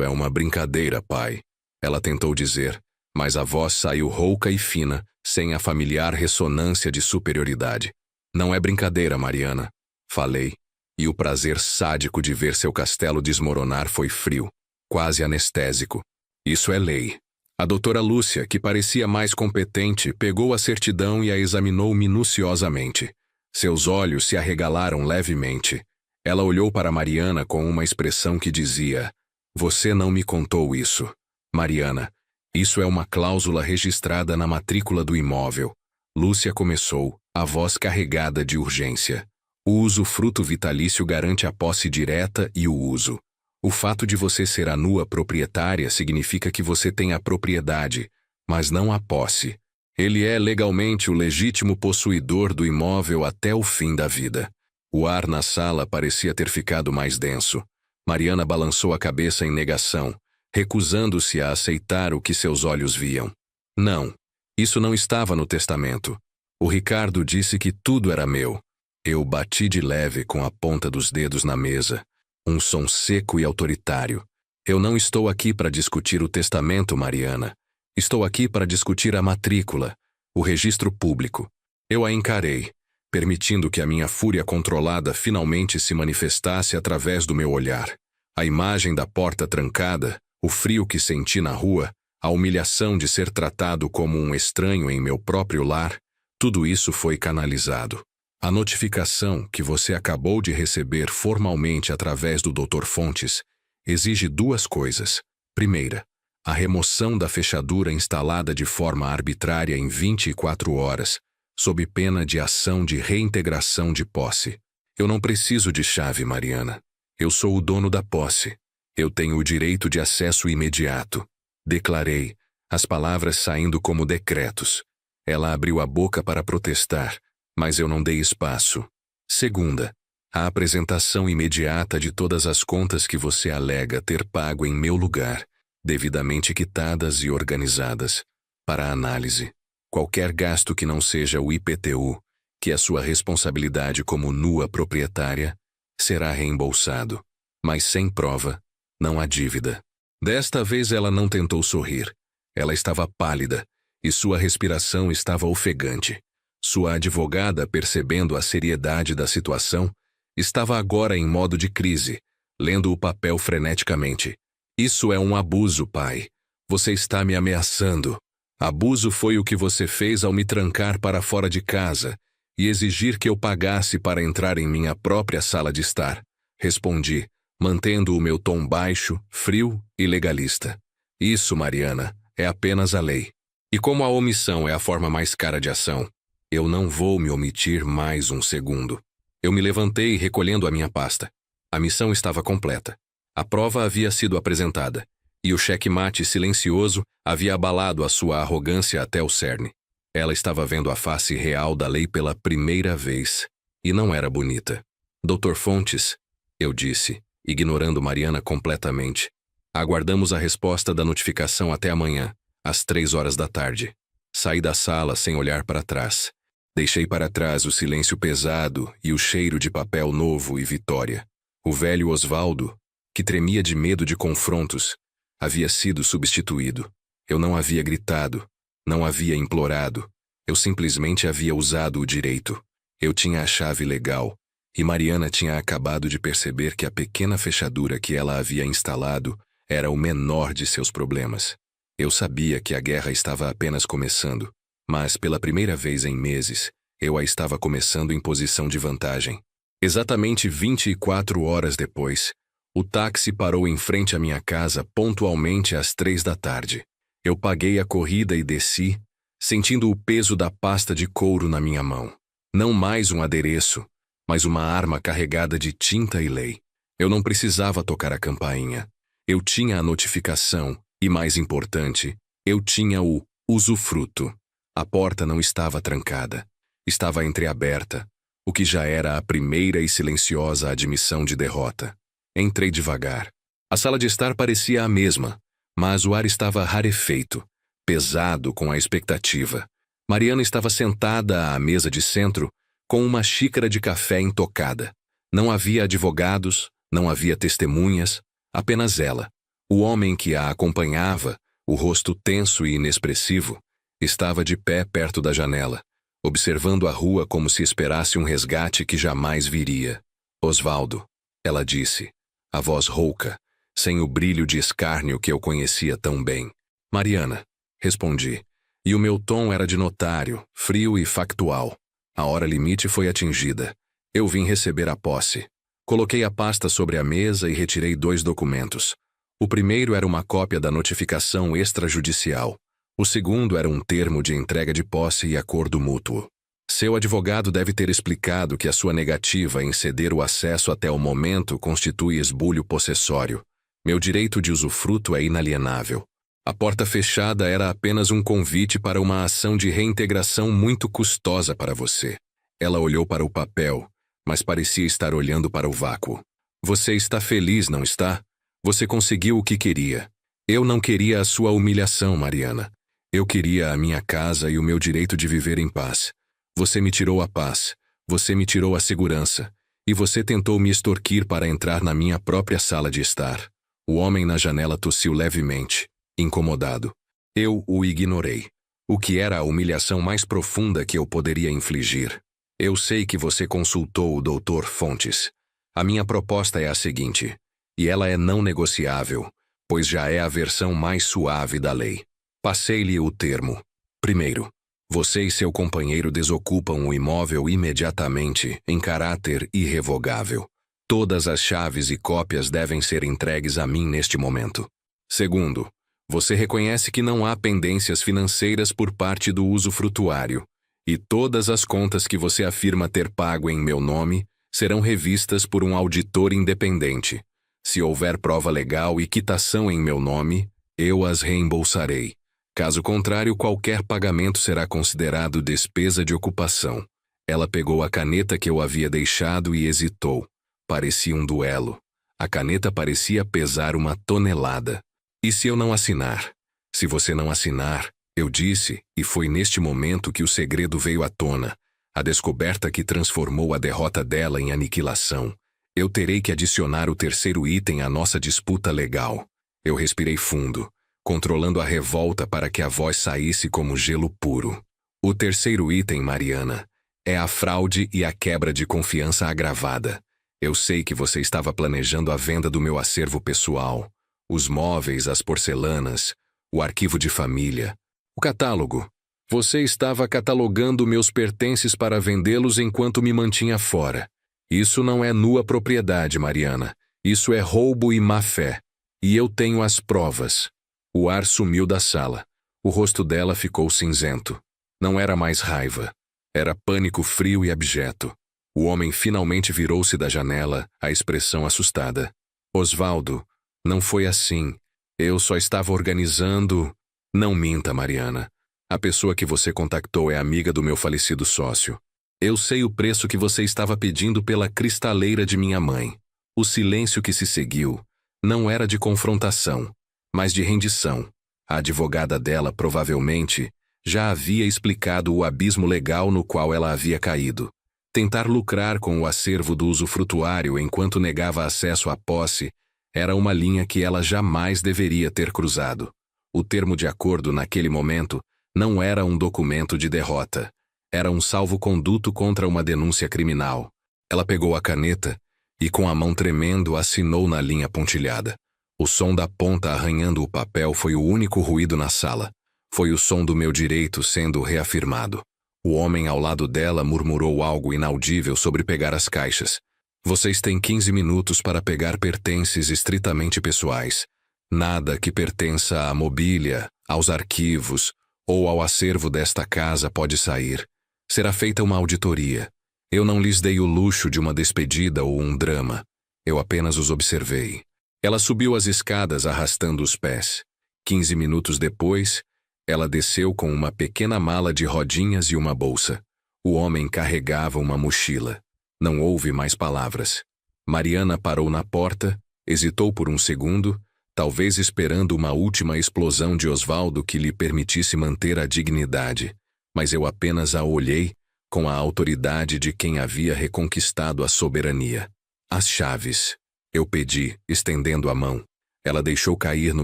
é uma brincadeira, pai. Ela tentou dizer, mas a voz saiu rouca e fina, sem a familiar ressonância de superioridade. Não é brincadeira, Mariana. Falei, e o prazer sádico de ver seu castelo desmoronar foi frio, quase anestésico. Isso é lei. A doutora Lúcia, que parecia mais competente, pegou a certidão e a examinou minuciosamente. Seus olhos se arregalaram levemente. Ela olhou para Mariana com uma expressão que dizia: "Você não me contou isso. Mariana, isso é uma cláusula registrada na matrícula do imóvel." Lúcia começou, a voz carregada de urgência. "O usufruto vitalício garante a posse direta e o uso. O fato de você ser a nua proprietária significa que você tem a propriedade, mas não a posse. Ele é legalmente o legítimo possuidor do imóvel até o fim da vida." O ar na sala parecia ter ficado mais denso. Mariana balançou a cabeça em negação, recusando-se a aceitar o que seus olhos viam. "Não, isso não estava no testamento. O Ricardo disse que tudo era meu." Eu bati de leve com a ponta dos dedos na mesa. Um som seco e autoritário. "Eu não estou aqui para discutir o testamento, Mariana. Estou aqui para discutir a matrícula, o registro público." Eu a encarei, permitindo que a minha fúria controlada finalmente se manifestasse através do meu olhar. A imagem da porta trancada, o frio que senti na rua, a humilhação de ser tratado como um estranho em meu próprio lar, tudo isso foi canalizado. A notificação que você acabou de receber formalmente através do Dr. Fontes exige 2 coisas. Primeira, a remoção da fechadura instalada de forma arbitrária em 24 horas, sob pena de ação de reintegração de posse. Eu não preciso de chave, Mariana. Eu sou o dono da posse. Eu tenho o direito de acesso imediato. Declarei, as palavras saindo como decretos. Ela abriu a boca para protestar, mas eu não dei espaço. Segunda, a apresentação imediata de todas as contas que você alega ter pago em meu lugar, devidamente quitadas e organizadas, para análise. Qualquer gasto que não seja o IPTU, que é sua responsabilidade como nua proprietária, será reembolsado. Mas sem prova, não há dívida. Desta vez ela não tentou sorrir. Ela estava pálida, e sua respiração estava ofegante. Sua advogada, percebendo a seriedade da situação, estava agora em modo de crise, lendo o papel freneticamente. "Isso é um abuso, pai. Você está me ameaçando. Abuso foi o que você fez ao me trancar para fora de casa e exigir que eu pagasse para entrar em minha própria sala de estar." Respondi, mantendo o meu tom baixo, frio e legalista. "Isso, Mariana, é apenas a lei. E como a omissão é a forma mais cara de ação, eu não vou me omitir mais um segundo." Eu me levantei recolhendo a minha pasta. A missão estava completa. A prova havia sido apresentada, e o checkmate silencioso havia abalado a sua arrogância até o cerne. Ela estava vendo a face real da lei pela primeira vez. E não era bonita. Dr. Fontes, eu disse, ignorando Mariana completamente. Aguardamos a resposta da notificação até amanhã, às 3 horas da tarde. Saí da sala sem olhar para trás. Deixei para trás o silêncio pesado e o cheiro de papel novo e vitória. O velho Osvaldo, que tremia de medo de confrontos, havia sido substituído. Eu não havia gritado, não havia implorado. Eu simplesmente havia usado o direito. Eu tinha a chave legal, e Mariana tinha acabado de perceber que a pequena fechadura que ela havia instalado era o menor de seus problemas. Eu sabia que a guerra estava apenas começando, mas pela primeira vez em meses, eu a estava começando em posição de vantagem. Exatamente 24 horas depois, o táxi parou em frente à minha casa pontualmente às 3 da tarde. Eu paguei a corrida e desci, sentindo o peso da pasta de couro na minha mão. Não mais um adereço, mas uma arma carregada de tinta e lei. Eu não precisava tocar a campainha. Eu tinha a notificação e, mais importante, eu tinha o usufruto. A porta não estava trancada. Estava entreaberta, o que já era a primeira e silenciosa admissão de derrota. Entrei devagar. A sala de estar parecia a mesma, mas o ar estava rarefeito, pesado com a expectativa. Mariana estava sentada à mesa de centro, com uma xícara de café intocada. Não havia advogados, não havia testemunhas, apenas ela. O homem que a acompanhava, o rosto tenso e inexpressivo, estava de pé perto da janela, observando a rua como se esperasse um resgate que jamais viria. Osvaldo, ela disse, a voz rouca, sem o brilho de escárnio que eu conhecia tão bem. Mariana, respondi, e o meu tom era de notário, frio e factual. A hora limite foi atingida. Eu vim receber a posse. Coloquei a pasta sobre a mesa e retirei 2 documentos. O primeiro era uma cópia da notificação extrajudicial. O segundo era um termo de entrega de posse e acordo mútuo. Seu advogado deve ter explicado que a sua negativa em ceder o acesso até o momento constitui esbulho possessório. Meu direito de usufruto é inalienável. A porta fechada era apenas um convite para uma ação de reintegração muito custosa para você. Ela olhou para o papel, mas parecia estar olhando para o vácuo. Você está feliz, não está? Você conseguiu o que queria. Eu não queria a sua humilhação, Mariana. Eu queria a minha casa e o meu direito de viver em paz. Você me tirou a paz, você me tirou a segurança, e você tentou me extorquir para entrar na minha própria sala de estar. O homem na janela tossiu levemente, incomodado. Eu o ignorei. O que era a humilhação mais profunda que eu poderia infligir? Eu sei que você consultou o Dr. Fontes. A minha proposta é a seguinte, e ela é não negociável, pois já é a versão mais suave da lei. Passei-lhe o termo. Primeiro, você e seu companheiro desocupam o imóvel imediatamente, em caráter irrevogável. Todas as chaves e cópias devem ser entregues a mim neste momento. Segundo, você reconhece que não há pendências financeiras por parte do usufrutuário, e todas as contas que você afirma ter pago em meu nome serão revistas por um auditor independente. Se houver prova legal e quitação em meu nome, eu as reembolsarei. Caso contrário, qualquer pagamento será considerado despesa de ocupação. Ela pegou a caneta que eu havia deixado e hesitou. Parecia um duelo. A caneta parecia pesar 1 tonelada. E se eu não assinar? Se você não assinar, eu disse, e foi neste momento que o segredo veio à tona, a descoberta que transformou a derrota dela em aniquilação. Eu terei que adicionar o terceiro item à nossa disputa legal. Eu respirei fundo, controlando a revolta para que a voz saísse como gelo puro. O terceiro item, Mariana, é a fraude e a quebra de confiança agravada. Eu sei que você estava planejando a venda do meu acervo pessoal, os móveis, as porcelanas, o arquivo de família, o catálogo. Você estava catalogando meus pertences para vendê-los enquanto me mantinha fora. Isso não é nua propriedade, Mariana. Isso é roubo e má-fé. E eu tenho as provas. O ar sumiu da sala. O rosto dela ficou cinzento. Não era mais raiva. Era pânico frio e abjeto. O homem finalmente virou-se da janela, a expressão assustada. Osvaldo, não foi assim. Eu só estava organizando... Não minta, Mariana. A pessoa que você contactou é amiga do meu falecido sócio. Eu sei o preço que você estava pedindo pela cristaleira de minha mãe. O silêncio que se seguiu não era de confrontação, mas de rendição. A advogada dela provavelmente já havia explicado o abismo legal no qual ela havia caído. Tentar lucrar com o acervo do usufrutuário enquanto negava acesso à posse era uma linha que ela jamais deveria ter cruzado. O termo de acordo naquele momento não era um documento de derrota. Era um salvo-conduto contra uma denúncia criminal. Ela pegou a caneta e, com a mão tremendo, assinou na linha pontilhada. O som da ponta arranhando o papel foi o único ruído na sala. Foi o som do meu direito sendo reafirmado. O homem ao lado dela murmurou algo inaudível sobre pegar as caixas. Vocês têm 15 minutos para pegar pertences estritamente pessoais. Nada que pertença à mobília, aos arquivos ou ao acervo desta casa pode sair. Será feita uma auditoria. Eu não lhes dei o luxo de uma despedida ou um drama. Eu apenas os observei. Ela subiu as escadas arrastando os pés. 15 minutos depois, ela desceu com uma pequena mala de rodinhas e uma bolsa. O homem carregava uma mochila. Não houve mais palavras. Mariana parou na porta, hesitou por um segundo, talvez esperando uma última explosão de Osvaldo que lhe permitisse manter a dignidade. Mas eu apenas a olhei com a autoridade de quem havia reconquistado a soberania. As chaves. Eu pedi, estendendo a mão. Ela deixou cair no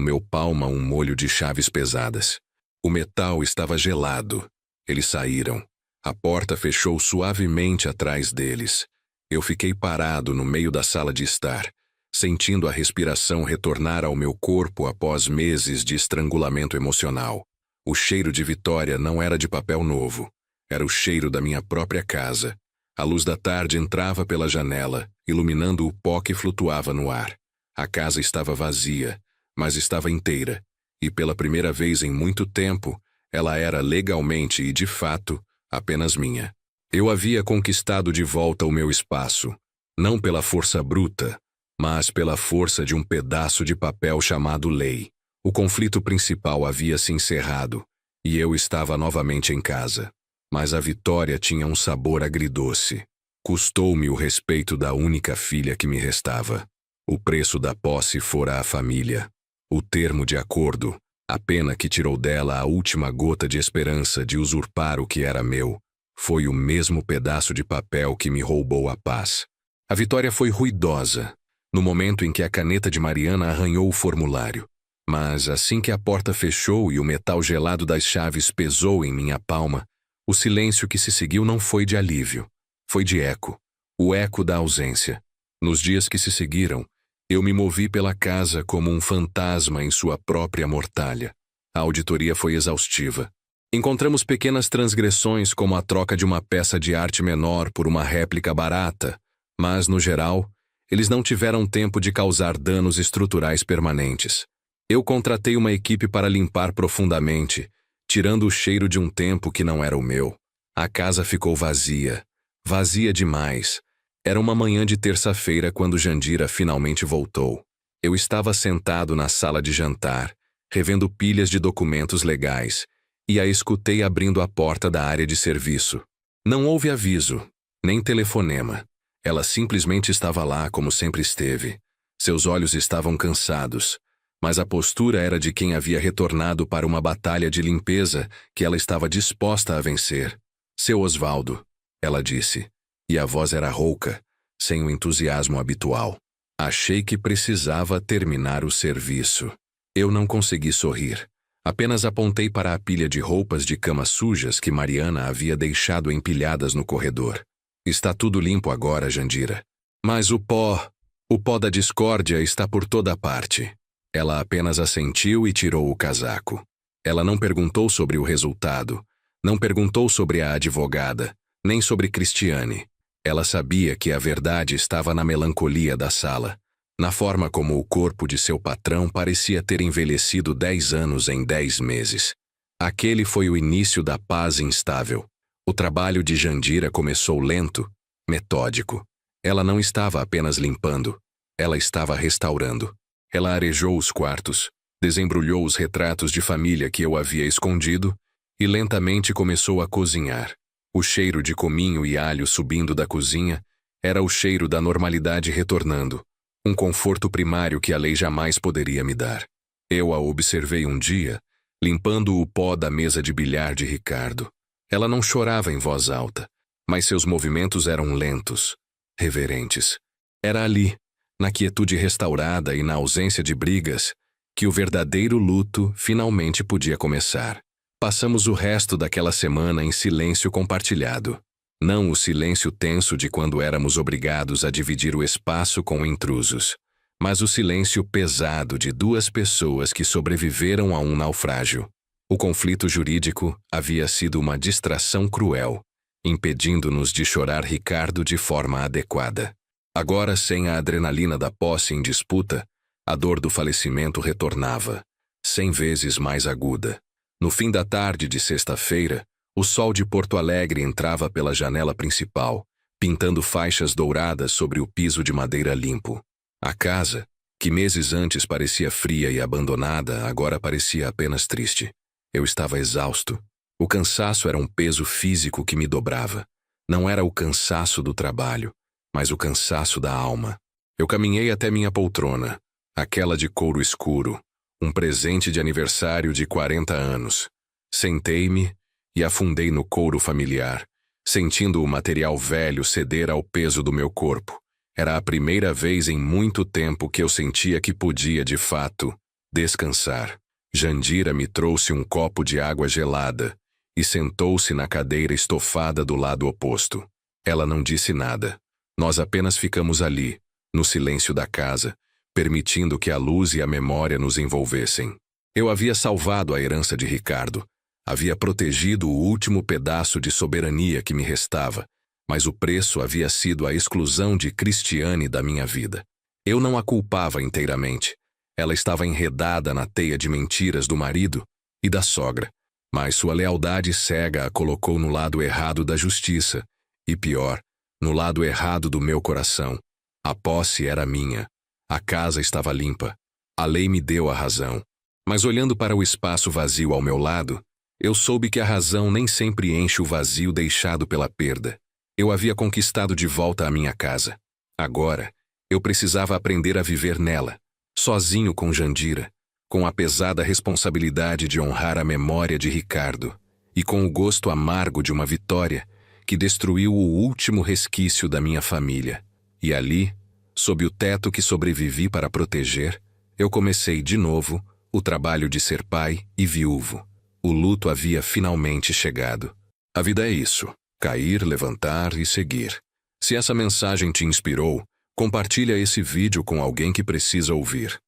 meu palmo um molho de chaves pesadas. O metal estava gelado. Eles saíram. A porta fechou suavemente atrás deles. Eu fiquei parado no meio da sala de estar, sentindo a respiração retornar ao meu corpo após meses de estrangulamento emocional. O cheiro de Vitória não era de papel novo. Era o cheiro da minha própria casa. A luz da tarde entrava pela janela, iluminando o pó que flutuava no ar. A casa estava vazia, mas estava inteira. E pela primeira vez em muito tempo, ela era legalmente e de fato apenas minha. Eu havia conquistado de volta o meu espaço, não pela força bruta, mas pela força de um pedaço de papel chamado lei. O conflito principal havia se encerrado, e eu estava novamente em casa. Mas a vitória tinha um sabor agridoce. Custou-me o respeito da única filha que me restava. O preço da posse fora a família. O termo de acordo, a pena que tirou dela a última gota de esperança de usurpar o que era meu, foi o mesmo pedaço de papel que me roubou a paz. A vitória foi ruidosa, no momento em que a caneta de Mariana arranhou o formulário. Mas assim que a porta fechou e o metal gelado das chaves pesou em minha palma, o silêncio que se seguiu não foi de alívio, foi de eco, o eco da ausência. Nos dias que se seguiram, eu me movi pela casa como um fantasma em sua própria mortalha. A auditoria foi exaustiva. Encontramos pequenas transgressões como a troca de uma peça de arte menor por uma réplica barata, mas, no geral, eles não tiveram tempo de causar danos estruturais permanentes. Eu contratei uma equipe para limpar profundamente, tirando o cheiro de um tempo que não era o meu. A casa ficou vazia, vazia demais. Era uma manhã de terça-feira quando Jandira finalmente voltou. Eu estava sentado na sala de jantar, revendo pilhas de documentos legais, e a escutei abrindo a porta da área de serviço. Não houve aviso, nem telefonema. Ela simplesmente estava lá como sempre esteve. Seus olhos estavam cansados, mas a postura era de quem havia retornado para uma batalha de limpeza que ela estava disposta a vencer. Seu Osvaldo, ela disse, e a voz era rouca, sem o entusiasmo habitual. Achei que precisava terminar o serviço. Eu não consegui sorrir. Apenas apontei para a pilha de roupas de cama sujas que Mariana havia deixado empilhadas no corredor. Está tudo limpo agora, Jandira. Mas o pó da discórdia está por toda parte. Ela apenas assentiu e tirou o casaco. Ela não perguntou sobre o resultado, não perguntou sobre a advogada, nem sobre Cristiane. Ela sabia que a verdade estava na melancolia da sala, na forma como o corpo de seu patrão parecia ter envelhecido 10 anos em 10 meses. Aquele foi o início da paz instável. O trabalho de Jandira começou lento, metódico. Ela não estava apenas limpando, ela estava restaurando. Ela arejou os quartos, desembrulhou os retratos de família que eu havia escondido e lentamente começou a cozinhar. O cheiro de cominho e alho subindo da cozinha era o cheiro da normalidade retornando, um conforto primário que a lei jamais poderia me dar. Eu a observei um dia, limpando o pó da mesa de bilhar de Ricardo. Ela não chorava em voz alta, mas seus movimentos eram lentos, reverentes. Era ali, na quietude restaurada e na ausência de brigas, que o verdadeiro luto finalmente podia começar. Passamos o resto daquela semana em silêncio compartilhado. Não o silêncio tenso de quando éramos obrigados a dividir o espaço com intrusos, mas o silêncio pesado de duas pessoas que sobreviveram a um naufrágio. O conflito jurídico havia sido uma distração cruel, impedindo-nos de chorar Ricardo de forma adequada. Agora, sem a adrenalina da posse em disputa, a dor do falecimento retornava, 100 vezes mais aguda. No fim da tarde de sexta-feira, o sol de Porto Alegre entrava pela janela principal, pintando faixas douradas sobre o piso de madeira limpo. A casa, que meses antes parecia fria e abandonada, agora parecia apenas triste. Eu estava exausto. O cansaço era um peso físico que me dobrava. Não era o cansaço do trabalho, mas o cansaço da alma. Eu caminhei até minha poltrona, aquela de couro escuro, um presente de aniversário de 40 anos. Sentei-me e afundei no couro familiar, sentindo o material velho ceder ao peso do meu corpo. Era a primeira vez em muito tempo que eu sentia que podia, de fato, descansar. Jandira me trouxe um copo de água gelada e sentou-se na cadeira estofada do lado oposto. Ela não disse nada. Nós apenas ficamos ali, no silêncio da casa, permitindo que a luz e a memória nos envolvessem. Eu havia salvado a herança de Ricardo, havia protegido o último pedaço de soberania que me restava, mas o preço havia sido a exclusão de Cristiane da minha vida. Eu não a culpava inteiramente. Ela estava enredada na teia de mentiras do marido e da sogra, mas sua lealdade cega a colocou no lado errado da justiça, e pior, no lado errado do meu coração. A posse era minha. A casa estava limpa. A lei me deu a razão. Mas olhando para o espaço vazio ao meu lado, eu soube que a razão nem sempre enche o vazio deixado pela perda. Eu havia conquistado de volta a minha casa. Agora, eu precisava aprender a viver nela, sozinho com Jandira, com a pesada responsabilidade de honrar a memória de Ricardo e com o gosto amargo de uma vitória que destruiu o último resquício da minha família. E ali, sob o teto que sobrevivi para proteger, eu comecei de novo o trabalho de ser pai e viúvo. O luto havia finalmente chegado. A vida é isso: cair, levantar e seguir. Se essa mensagem te inspirou, compartilha esse vídeo com alguém que precisa ouvir.